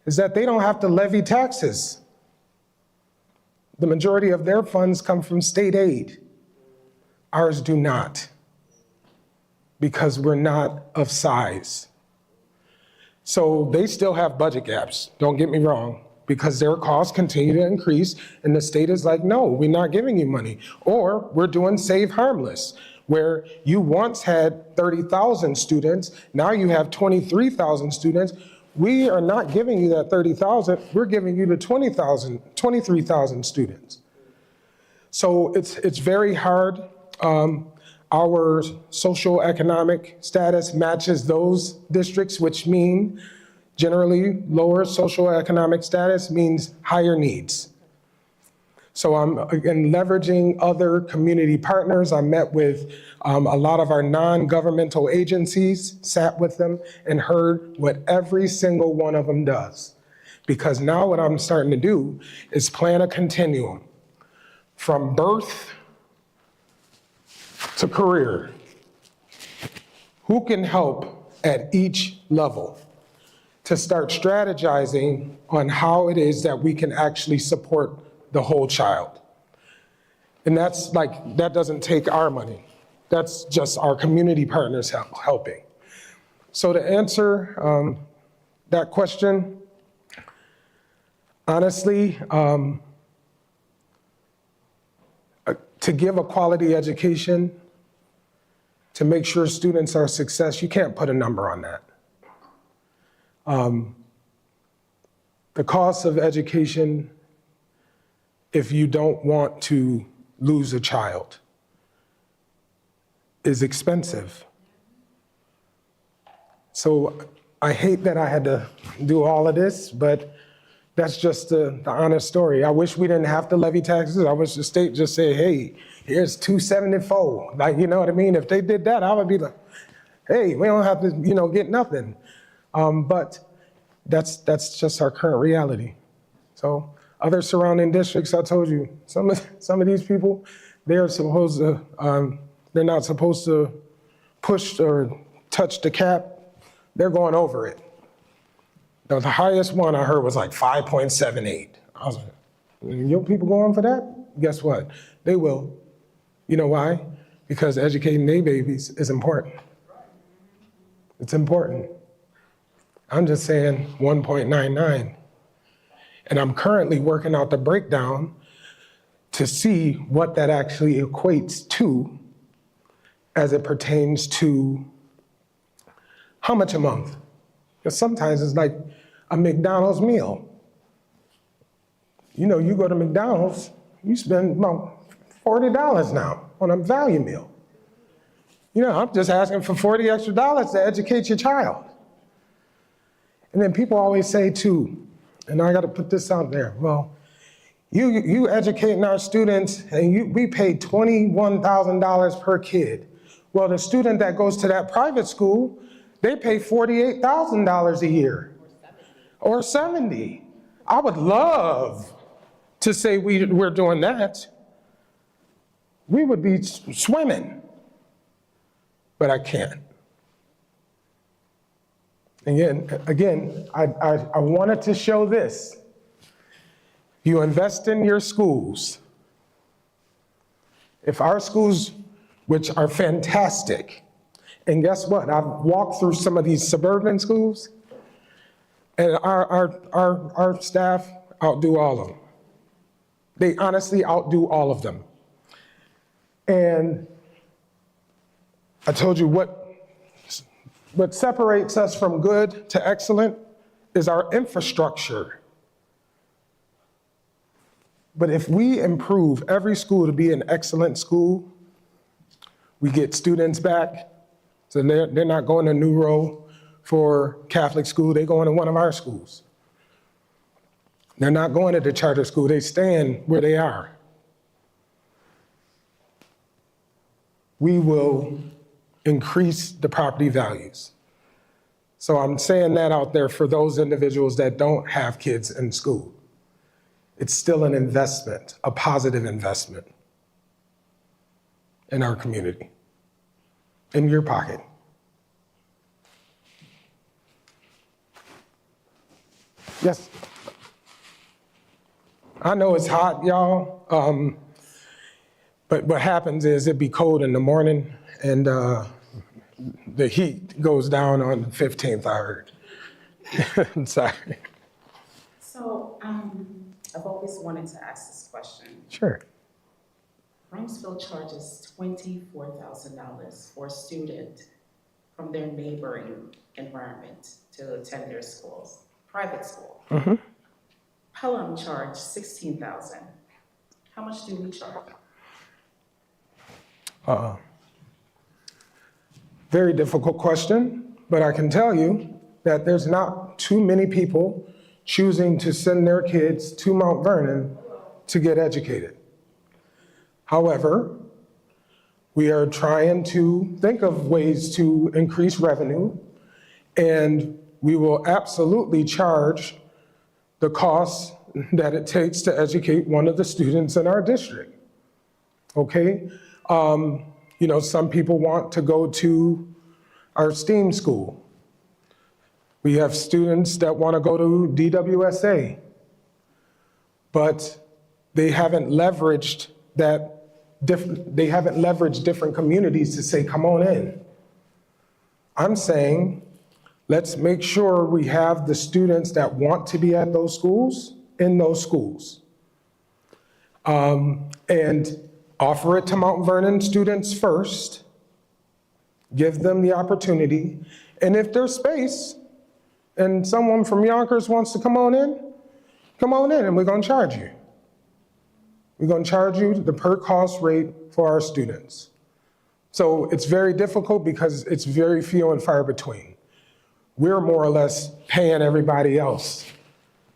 is that they don't have to levy taxes. The majority of their funds come from state aid. Ours do not, because we're not of size. So they still have budget gaps, don't get me wrong, because their costs continue to increase and the state is like, no, we're not giving you money. Or we're doing Save Harmless, where you once had 30,000 students, now you have 23,000 students. We are not giving you that 30,000, we're giving you the 23,000 students. So it's very hard. our socioeconomic status matches those districts, which mean generally lower socioeconomic status means higher needs. So I'm, again, leveraging other community partners. I met with a lot of our non-governmental agencies, sat with them, and heard what every single one of them does. Because now what I'm starting to do is plan a continuum from birth to career. Who can help at each level to start strategizing on how it is that we can actually support the whole child? And that's like, that doesn't take our money. That's just our community partners helping. So to answer that question, honestly, to give a quality education, to make sure students are a success, you can't put a number on that. The cost of education, if you don't want to lose a child, is expensive. So I hate that I had to do all of this, but that's just the honest story. I wish we didn't have to levy taxes. I wish the state just said, hey, here's $274. Like, you know what I mean? If they did that, I would be like, hey, we don't have to, get nothing. But that's just our current reality. So other surrounding districts, I told you, some of these people, they're supposed to, they're not supposed to push or touch the cap. They're going over it. The highest one I heard was like 5.78. I was like, your people going for that? Guess what? They will. You know why? Because educating their babies is important. It's important. I'm just saying 1.99. And I'm currently working out the breakdown to see what that actually equates to as it pertains to how much a month. Because sometimes it's like a McDonald's meal. You go to McDonald's, you spend about $40 now on a value meal. I'm just asking for $40 extra to educate your child. And then people always say too, and I gotta put this out there, well, you educating our students and we pay $21,000 per kid. Well, the student that goes to that private school, they pay $48,000 a year, or 70. I would love to say we're doing that. We would be swimming, but I can't. Again, I wanted to show this. You invest in your schools. If our schools, which are fantastic, and guess what? I've walked through some of these suburban schools, and our staff outdo all of them. They honestly outdo all of them. And I told you what separates us from good to excellent is our infrastructure. But if we improve every school to be an excellent school, we get students back. So they're not going to New Row for Catholic school, they go into one of our schools. They're not going to the charter school, they stand where they are. We will increase the property values. So I'm saying that out there for those individuals that don't have kids in school. It's still an investment, a positive investment in our community, in your pocket. Yes. I know it's hot, y'all, but what happens is it'd be cold in the morning and the heat goes down on the 15th, I heard. I'm sorry. So I've always wanted to ask this question. Sure. Brownsville charges $24,000 for a student from their neighboring environment to attend their schools, private school. Mm-hmm. Pelham charged $16,000. How much do we charge? Very difficult question, but I can tell you that there's not too many people choosing to send their kids to Mount Vernon to get educated. However, we are trying to think of ways to increase revenue, and we will absolutely charge the cost that it takes to educate one of the students in our district, okay? You know, some people want to go to our STEAM school. We have students that want to go to DWSA, but they haven't leveraged different communities to say, come on in. I'm saying, let's make sure we have the students that want to be at those schools in those schools. And offer it to Mount Vernon students first, give them the opportunity, and if there's space and someone from Yonkers wants to come on in, and we're gonna charge you. We're gonna charge you the per cost rate for our students. So it's very difficult because it's very few and far between. We're more or less paying everybody else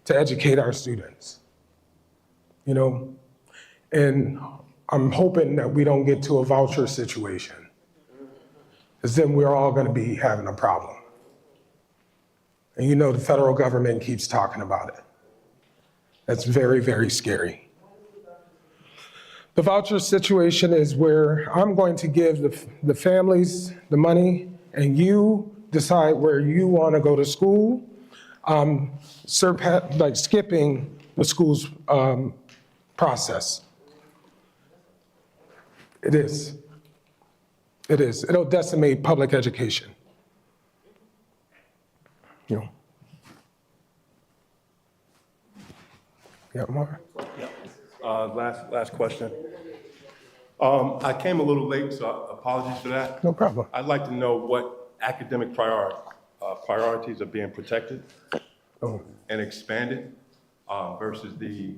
to educate our students, you know? And I'm hoping that we don't get to a voucher situation, because then we're all gonna be having a problem. And you know the federal government keeps talking about it. That's very, very scary. The voucher situation is where I'm going to give the families the money, and you decide where you wanna go to school, like skipping the school's process. It is. It is. It'll decimate public education. You know. Yeah, more? Last question. I came a little late, so apologies for that. No problem. I'd like to know what academic priorities are being protected and expanded versus the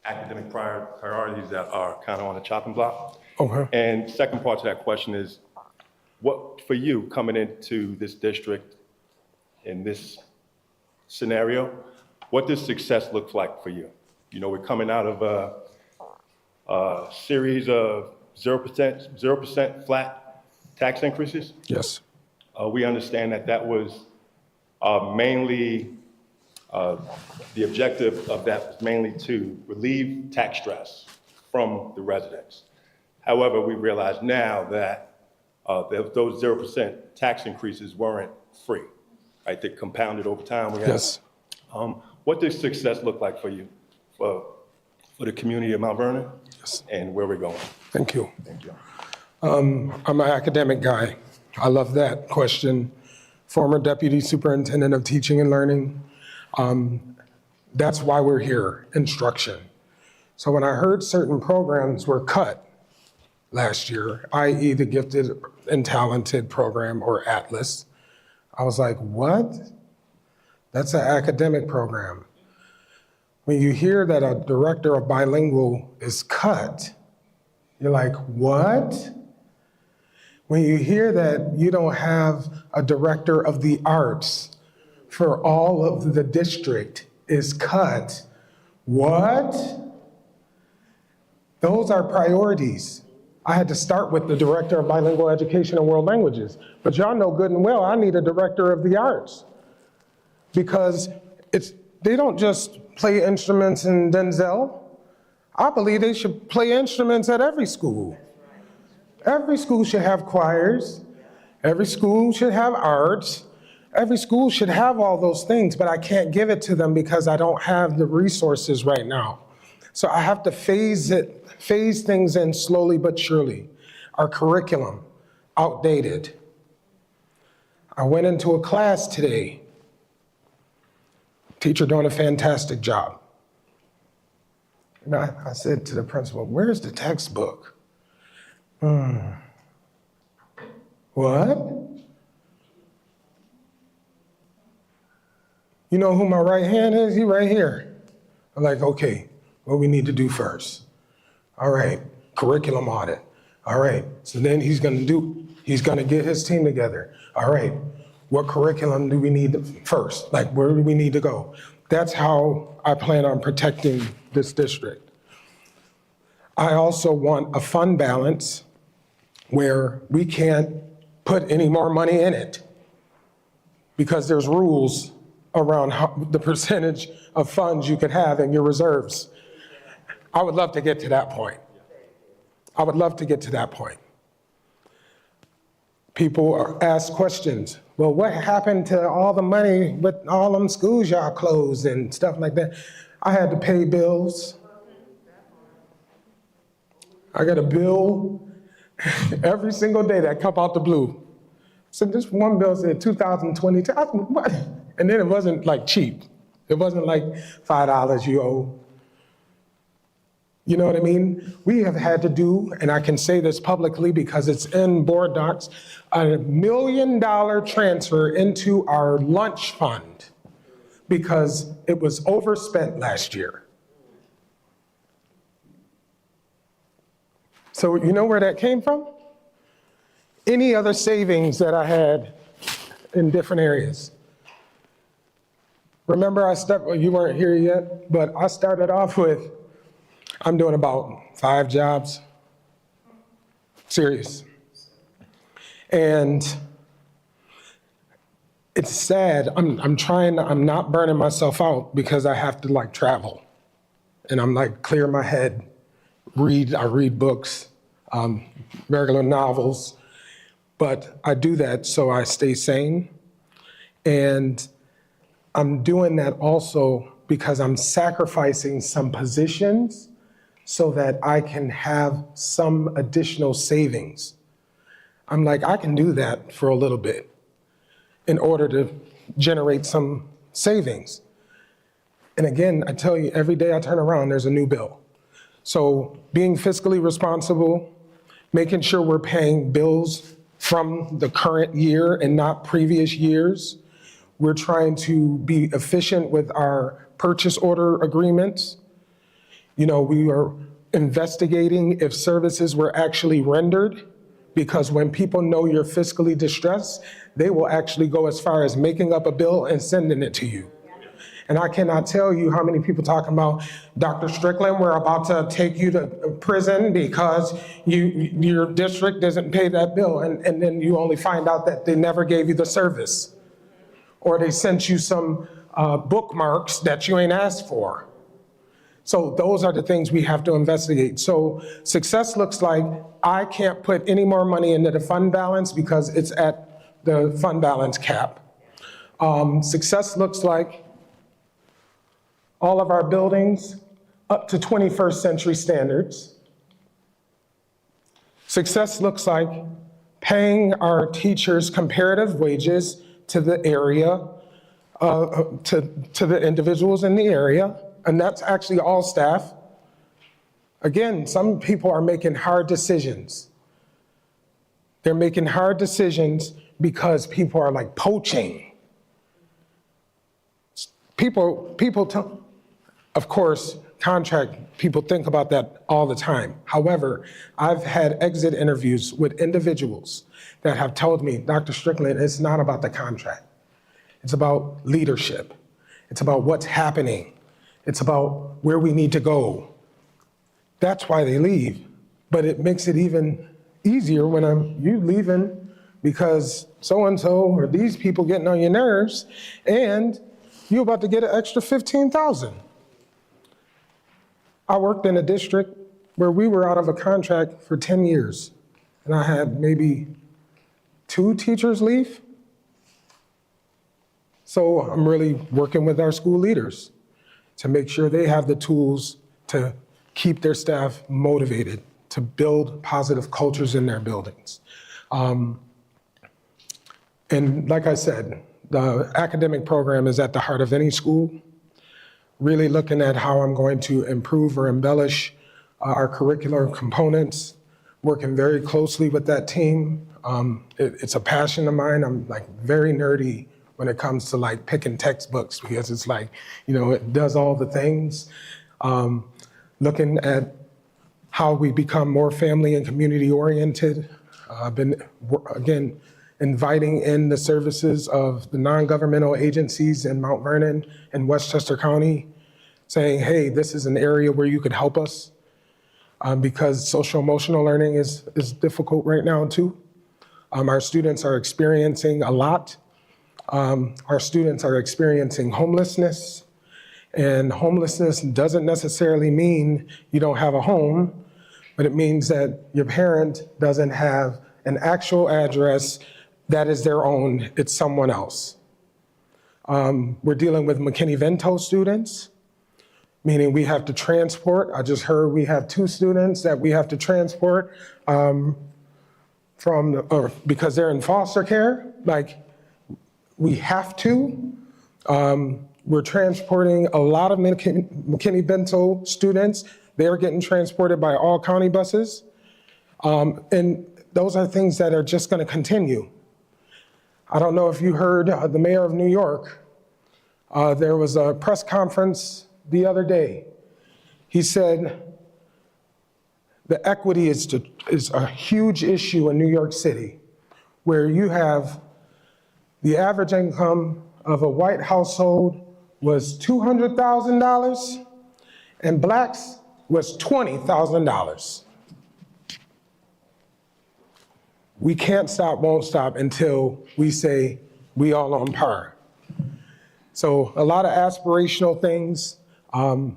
academic priorities that are kind of on the chopping block. Okay. And second part to that question is, what, for you, coming into this district in this scenario, what does success look like for you? You know, we're coming out of a series of 0% flat tax increases. Yes. We understand that was mainly, the objective of that was mainly to relieve tax stress from the residents. However, we realize now that those 0% tax increases weren't free, right? They compounded over time. Yes. What does success look like for you, for the community of Mount Vernon? Yes. And where we're going? Thank you. Thank you. I'm an academic guy. I love that question. Former Deputy Superintendent of Teaching and Learning. That's why we're here, instruction. So when I heard certain programs were cut last year, i.e. the Gifted and Talented program, or ATLAS, I was like, what? That's an academic program. When you hear that a director of bilingual is cut, you're like, what? When you hear that you don't have a director of the arts for all of the district is cut, what? Those are priorities. I had to start with the director of bilingual education and world languages, but y'all know good and well I need a director of the arts, because they don't just play instruments in Denzel. I believe they should play instruments at every school. Every school should have choirs. Every school should have arts. Every school should have all those things, but I can't give it to them because I don't have the resources right now. So I have to phase things in slowly but surely. Our curriculum, outdated. I went into a class today. Teacher doing a fantastic job. And I said to the principal, where's the textbook? What? You know who my right hand is? He right here. I'm like, okay, what we need to do first? All right, curriculum audit. All right, so then he's gonna get his team together. All right, what curriculum do we need first? Like, where do we need to go? That's how I plan on protecting this district. I also want a fund balance where we can't put any more money in it because there's rules around the percentage of funds you could have in your reserves. I would love to get to that point. I would love to get to that point. People ask questions. Well, what happened to all the money with all them schools y'all closed and stuff like that? I had to pay bills. I got a bill every single day that come out the blue. So this one bill said 2022. What? And then it wasn't like cheap. It wasn't like $5 you owe. You know what I mean? We have had to do, and I can say this publicly because it's in board docs, a $1 million transfer into our lunch fund because it was overspent last year. So you know where that came from? Any other savings that I had in different areas. Remember well, you weren't here yet, but I started off with, I'm doing about 5 jobs, serious. And it's sad, I'm not burning myself out because I have to like travel. And I'm like clear my head, I read books, regular novels, but I do that so I stay sane. And I'm doing that also because I'm sacrificing some positions so that I can have some additional savings. I'm like, I can do that for a little bit in order to generate some savings. And again, I tell you, every day I turn around, there's a new bill. So being fiscally responsible, making sure we're paying bills from the current year and not previous years. We're trying to be efficient with our purchase order agreements. You know, we are investigating if services were actually rendered, because when people know you're fiscally distressed, they will actually go as far as making up a bill and sending it to you. And I cannot tell you how many people talking about, Dr. Strickland, we're about to take you to prison because your district doesn't pay that bill. And then you only find out that they never gave you the service. Or they sent you some bookmarks that you ain't asked for. So those are the things we have to investigate. So success looks like I can't put any more money into the fund balance because it's at the fund balance cap. Success looks like all of our buildings up to 21st century standards. Success looks like paying our teachers comparative wages to the area, to the individuals in the area, and that's actually all staff. Again, some people are making hard decisions. They're making hard decisions because people are like poaching. Of course, contract people think about that all the time. However, I've had exit interviews with individuals that have told me, Dr. Strickland, it's not about the contract. It's about leadership. It's about what's happening. It's about where we need to go. That's why they leave. But it makes it even easier when you leaving because so-and-so or these people getting on your nerves and you're about to get an extra $15,000. I worked in a district where we were out of a contract for 10 years, and I had maybe 2 teachers leave. So I'm really working with our school leaders to make sure they have the tools to keep their staff motivated, to build positive cultures in their buildings. And like I said, the academic program is at the heart of any school. Really looking at how I'm going to improve or embellish our curricular components, working very closely with that team. It's a passion of mine. I'm like very nerdy when it comes to like picking textbooks because it's like, you know, it does all the things. Looking at how we become more family and community oriented. I've been, again, inviting in the services of the non-governmental agencies in Mount Vernon and Westchester County, saying, hey, this is an area where you could help us, because social emotional learning is difficult right now too. Our students are experiencing a lot. Our students are experiencing homelessness, and homelessness doesn't necessarily mean you don't have a home, but it means that your parent doesn't have an actual address that is their own, it's someone else. We're dealing with McKinney-Vento students, meaning we have to transport. I just heard we have 2 students that we have to transport because they're in foster care. Like, we have to. We're transporting a lot of McKinney-Vento students. They're getting transported by all county buses. And those are things that are just going to continue. I don't know if you heard the mayor of New York. There was a press conference the other day. He said the equity is a huge issue in New York City, where you have the average income of a white household was $200,000 and blacks was $20,000. We can't stop, won't stop until we say we all on par. So a lot of aspirational things. The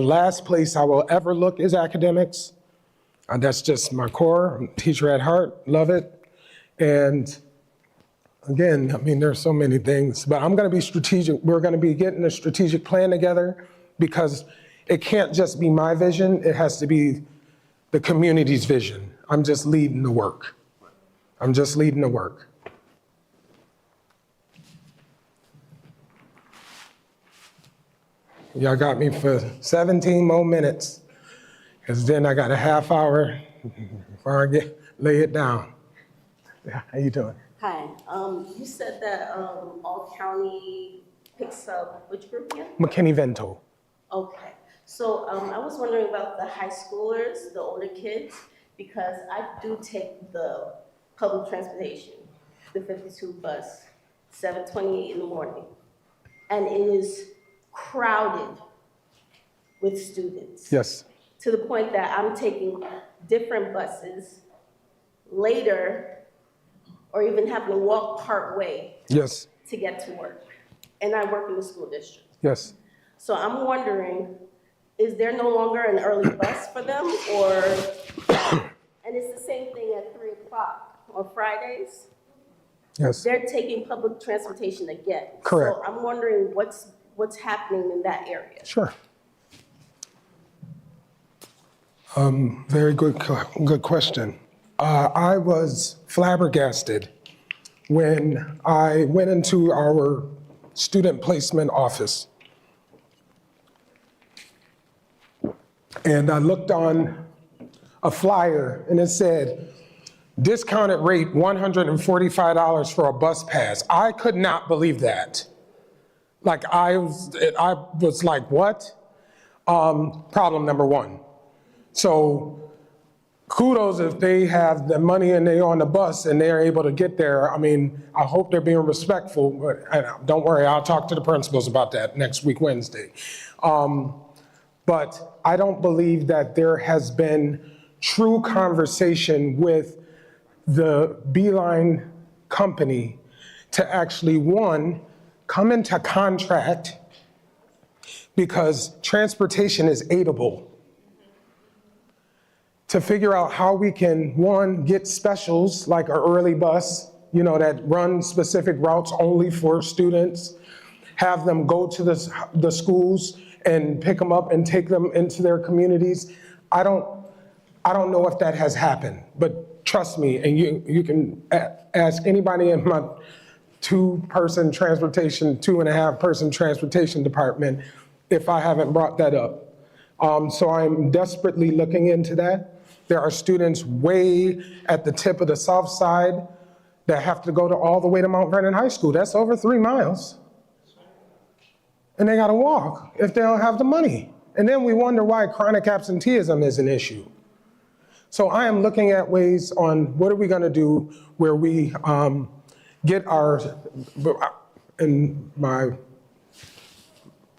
last place I will ever look is academics. That's just my core. I'm a teacher at heart, love it. And again, I mean, there's so many things, but I'm gonna be strategic. We're gonna be getting a strategic plan together, because it can't just be my vision, it has to be the community's vision. I'm just leading the work. I'm just leading the work. Y'all got me for 17 more minutes, because then I got a half hour before I lay it down. How you doing? Hi, you said that All County picks up which group again? McKinney-Vento. Okay, so I was wondering about the high schoolers, the older kids, because I do take the public transportation, the 52 bus, 7:28 in the morning, and it is crowded with students. Yes. To the point that I'm taking different buses later, or even having to walk part way Yes. to get to work. And I work in the school district. Yes. So I'm wondering, is there no longer an early bus for them, or, and it's the same thing at 3 o'clock on Fridays? Yes. They're taking public transportation again. Correct. So I'm wondering what's happening in that area. Sure. Very good question. I was flabbergasted when I went into our student placement office. And I looked on a flyer and it said, discounted rate $145 for a bus pass. I could not believe that. Like, I was like, what? Problem number one. So kudos if they have the money and they're on the bus and they're able to get there. I mean, I hope they're being respectful, but don't worry, I'll talk to the principals about that next week, Wednesday. But I don't believe that there has been true conversation with the Beeline company to actually, one, come into contract, because transportation is aidable, to figure out how we can, one, get specials like an early bus, that run specific routes only for students, have them go to the schools and pick them up and take them into their communities. I don't know if that has happened, but trust me, and you can ask anybody in my 2-person transportation, 2.5-person transportation department if I haven't brought that up. So I'm desperately looking into that. There are students way at the tip of the south side that have to go all the way to Mount Vernon High School. That's over 3 miles. And they gotta walk if they don't have the money. And then we wonder why chronic absenteeism is an issue. So I am looking at ways on what are we gonna do where we get our, in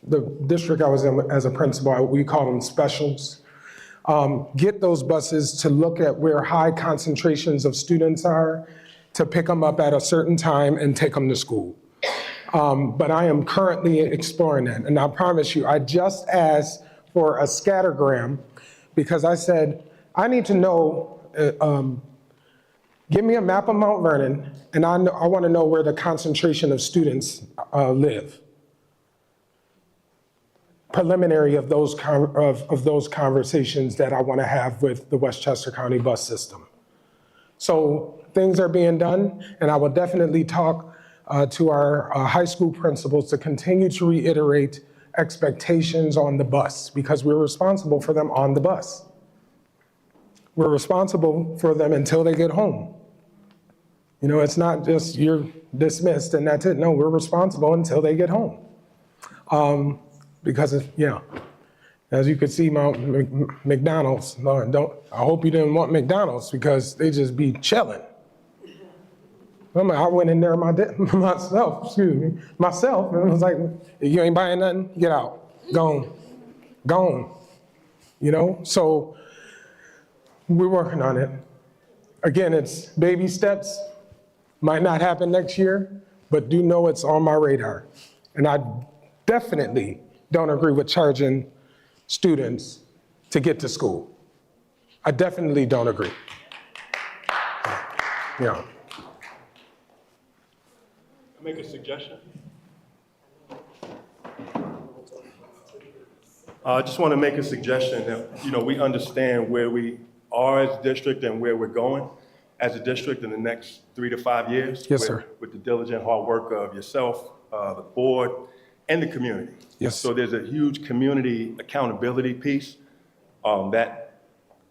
the district I was in as a principal, we call them specials. Get those buses to look at where high concentrations of students are, to pick them up at a certain time and take them to school. But I am currently exploring that. And I promise you, I just asked for a scattergram because I said, I need to know, give me a map of Mount Vernon, and I want to know where the concentration of students live. Preliminary of those conversations that I want to have with the Westchester County bus system. So things are being done, and I will definitely talk to our high school principals to continue to reiterate expectations on the bus because we're responsible for them on the bus. We're responsible for them until they get home. You know, it's not just you're dismissed and that's it. No, we're responsible until they get home. Because, as you could see, McDonald's, no, I hope you didn't want McDonald's because they just be chilling. I went in there myself, and was like, you ain't buying nothing, get out, gone, you know? So we're working on it. Again, it's baby steps, might not happen next year, but do know it's on my radar. And I definitely don't agree with charging students to get to school. I definitely don't agree. Yeah. Make a suggestion? I just want to make a suggestion that, we understand where we are as a district and where we're going as a district in the next 3 to 5 years. Yes, sir. With the diligent hard work of yourself, the board, and the community. Yes. So there's a huge community accountability piece that's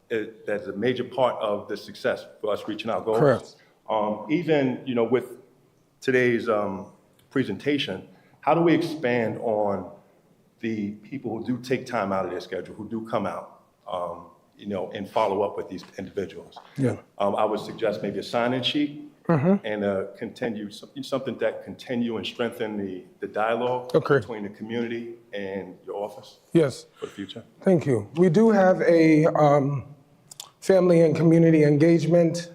a major part of the success for us reaching our goals. Correct. Even, with today's presentation, how do we expand on the people who do take time out of their schedule, who do come out, and follow up with these individuals? Yeah. I would suggest maybe a sign-in sheet and continue something that continue and strengthen the dialogue between the community and your office. Yes. For the future. Thank you. We do have a family and community engagement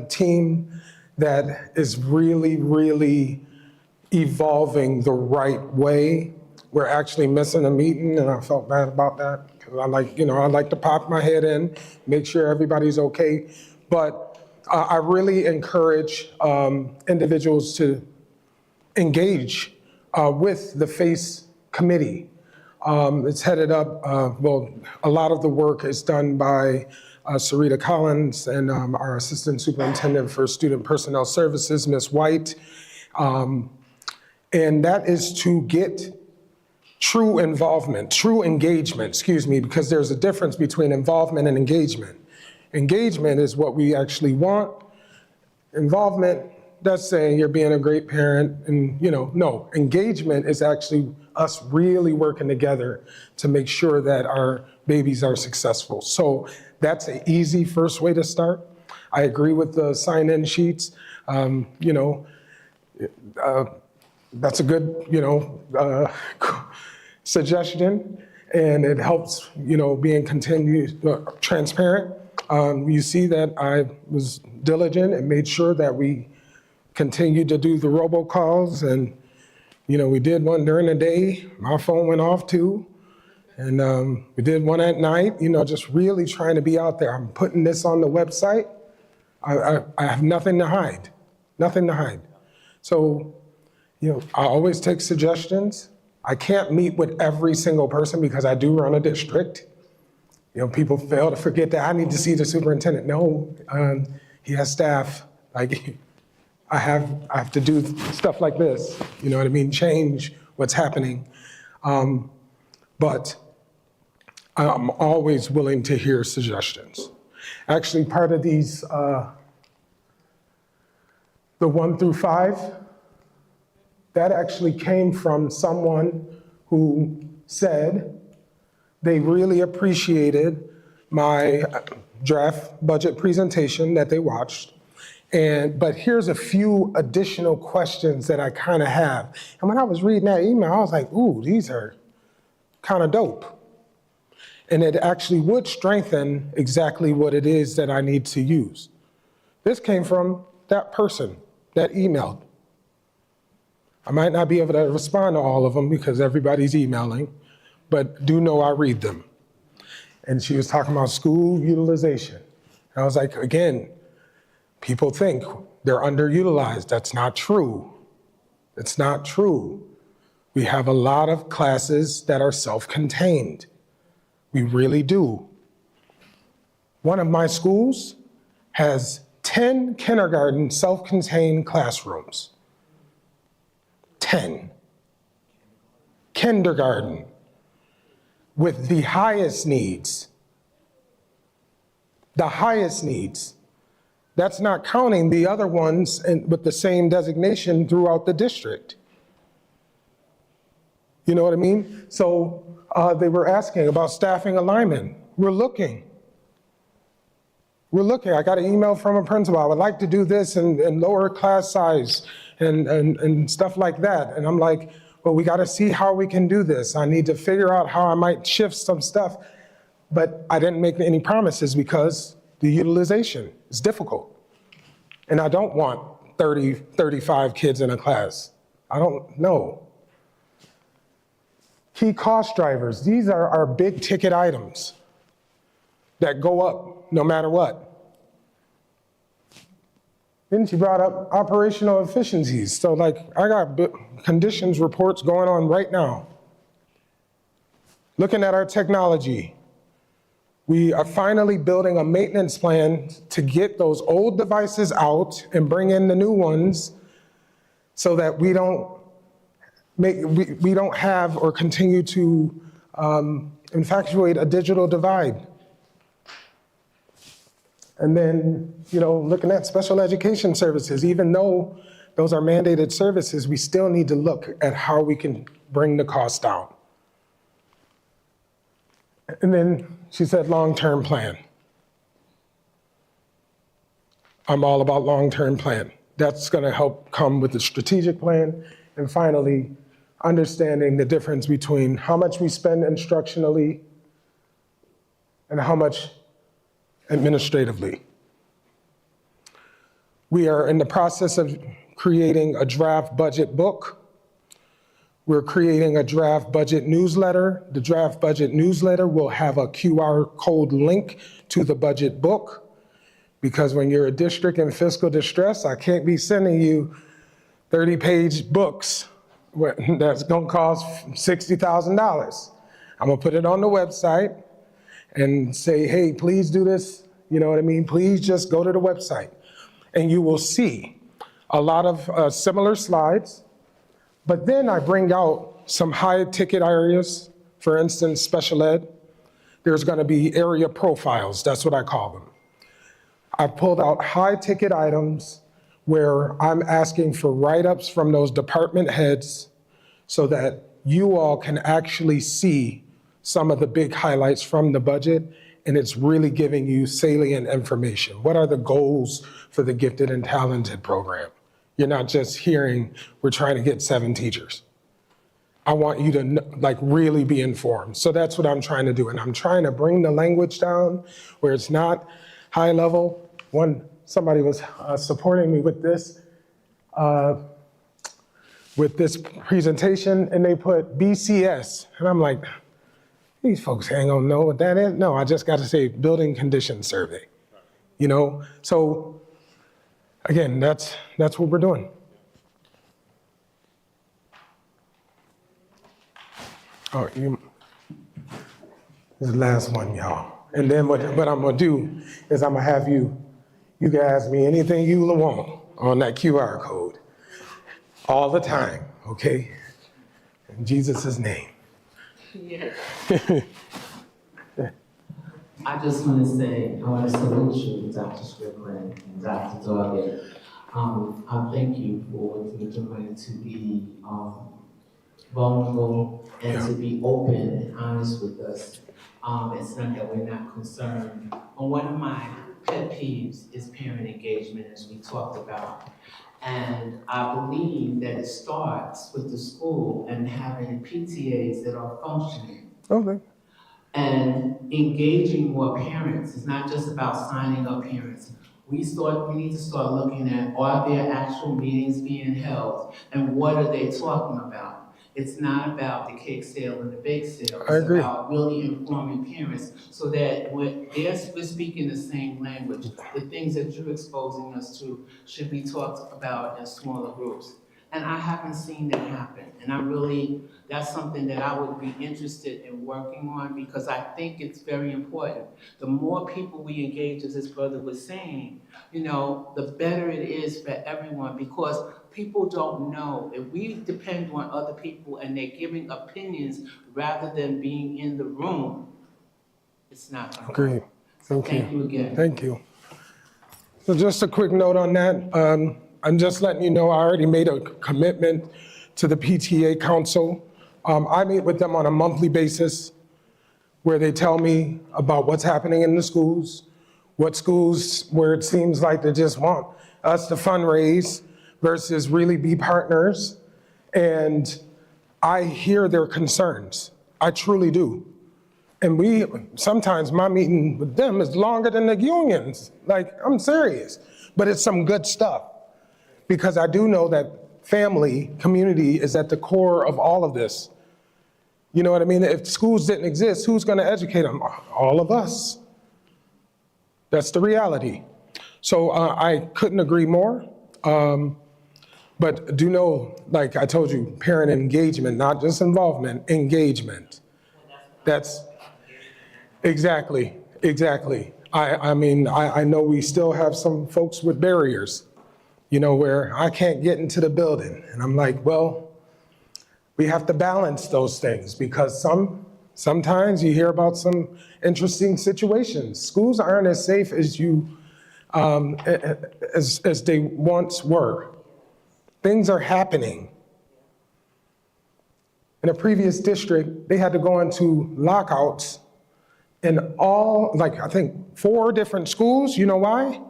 team that is really, really evolving the right way. We're actually missing a meeting, and I felt bad about that because I like to pop my head in, make sure everybody's okay. But I really encourage individuals to engage with the FACE committee. It's headed up, a lot of the work is done by Sarita Collins and our Assistant Superintendent for Student Personnel Services, Ms. White. And that is to get true engagement, because there's a difference between involvement and engagement. Engagement is what we actually want. Involvement, that's saying you're being a great parent and, no, engagement is actually us really working together to make sure that our babies are successful. So that's an easy first way to start. I agree with the sign-in sheets. That's a good, suggestion, and it helps, being continued transparent. You see that I was diligent and made sure that we continued to do the robocalls, and we did one during the day. My phone went off too, and we did one at night. Just really trying to be out there. I'm putting this on the website. I have nothing to hide, So, I always take suggestions. I can't meet with every single person because I do run a district. People fail to forget that I need to see the superintendent. No, he has staff. Like, I have to do stuff like this. You know what I mean? Change what's happening. But I'm always willing to hear suggestions. Actually, part of these, the 1 through 5, that actually came from someone who said, They really appreciated my draft budget presentation that they watched. But here's a few additional questions that I kind of have. And when I was reading that email, I was like, ooh, these are kind of dope. And it actually would strengthen exactly what it is that I need to use. This came from that person that emailed. I might not be able to respond to all of them because everybody's emailing, but do know I read them. And she was talking about school utilization. And I was like, again, people think they're underutilized. That's not true. It's not true. We have a lot of classes that are self-contained. We really do. One of my schools has 10 kindergarten self-contained classrooms. 10. Kindergarten with the highest needs. The highest needs. That's not counting the other ones with the same designation throughout the district. You know what I mean? So they were asking about staffing alignment. We're looking. I got an email from a principal. I would like to do this and lower class size and stuff like that. And I'm like, well, we got to see how we can do this. I need to figure out how I might shift some stuff. But I didn't make any promises because the utilization is difficult. And I don't want 30, 35 kids in a class. I don't know. Key cost drivers, these are our big ticket items that go up no matter what. Then she brought up operational efficiencies. So like I got conditions reports going on right now. Looking at our technology, we are finally building a maintenance plan to get those old devices out and bring in the new ones so that we don't have or continue to infatuate a digital divide. And then, looking at special education services, even though those are mandated services, we still need to look at how we can bring the cost down. And then she said long-term plan. I'm all about long-term plan. That's going to help come with the strategic plan. And finally, understanding the difference between how much we spend instructionally and how much administratively. We are in the process of creating a draft budget book. We're creating a draft budget newsletter. The draft budget newsletter will have a QR code link to the budget book, because when you're a district in fiscal distress, I can't be sending you 30-page books that's gonna cost $60,000. I'm gonna put it on the website and say, hey, please do this. You know what I mean? Please just go to the website. And you will see a lot of similar slides. But then I bring out some high ticket areas, for instance, special ed. There's gonna be area profiles, that's what I call them. I pulled out high ticket items where I'm asking for write-ups from those department heads so that you all can actually see some of the big highlights from the budget, and it's really giving you salient information. What are the goals for the gifted and talented program? You're not just hearing, we're trying to get 7 teachers. I want you to really be informed. So that's what I'm trying to do. And I'm trying to bring the language down where it's not high level. Somebody was supporting me with this presentation, and they put BCS. And I'm like, these folks ain't gonna know what that is. No, I just gotta say building condition survey. So again, that's what we're doing. Oh, this is the last one, y'all. And then what I'm gonna do is I'm gonna have you can ask me anything you want on that QR code all the time, okay? In Jesus' name. Yeah. I just want to say, I want to salute you, Dr. Strickland and Dr. Doggett. I thank you for what you're doing to be vulnerable and to be open and honest with us It's not that we're not concerned. And one of my pet peeves is parent engagement, as we talked about. And I believe that it starts with the school and having PTAs that are functioning. Okay. And engaging more parents. It's not just about signing up parents. We need to start looking at, are there actual meetings being held? And what are they talking about? It's not about the cake sale and the bake sale. I agree. It's about really informing parents so that we're speaking the same language. The things that you're exposing us to should be talked about in smaller groups. And I haven't seen that happen. And that's something that I would be interested in working on because I think it's very important. The more people we engage, as this brother was saying, the better it is for everyone because people don't know. If we depend on other people and they're giving opinions rather than being in the room, it's not going to work. Great. Thank you again. Thank you. So just a quick note on that. I'm just letting you know I already made a commitment to the PTA Council. I meet with them on a monthly basis where they tell me about what's happening in the schools, what schools where it seems like they just want us to fundraise versus really be partners. And I hear their concerns. I truly do. And sometimes my meeting with them is longer than the unions. Like, I'm serious. But it's some good stuff. Because I do know that family, community is at the core of all of this. You know what I mean? If schools didn't exist, who's going to educate them? All of us. That's the reality. So I couldn't agree more. But do know, like I told you, parent engagement, not just involvement, engagement. That's exactly. I mean, I know we still have some folks with barriers. Where I can't get into the building. And I'm like, well, we have to balance those things because sometimes you hear about some interesting situations. Schools aren't as safe as as they once were. Things are happening. In a previous district, they had to go into lockouts in I think 4 different schools. You know why?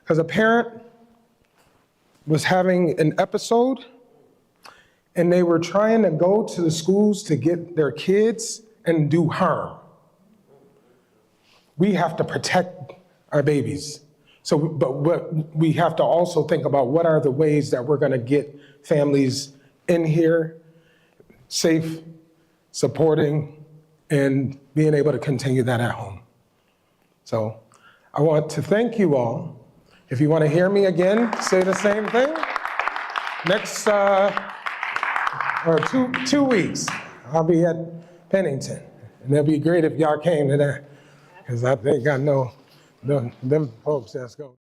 Because a parent was having an episode and they were trying to go to the schools to get their kids and do harm. We have to protect our babies. But we have to also think about what are the ways that we're gonna get families in here, safe, supporting, and being able to continue that at home. So I want to thank you all. If you want to hear me again, say the same thing. Next, or 2 weeks, I'll be at Pennington. And it'd be great if y'all came to that, because I think I know them folks that's going.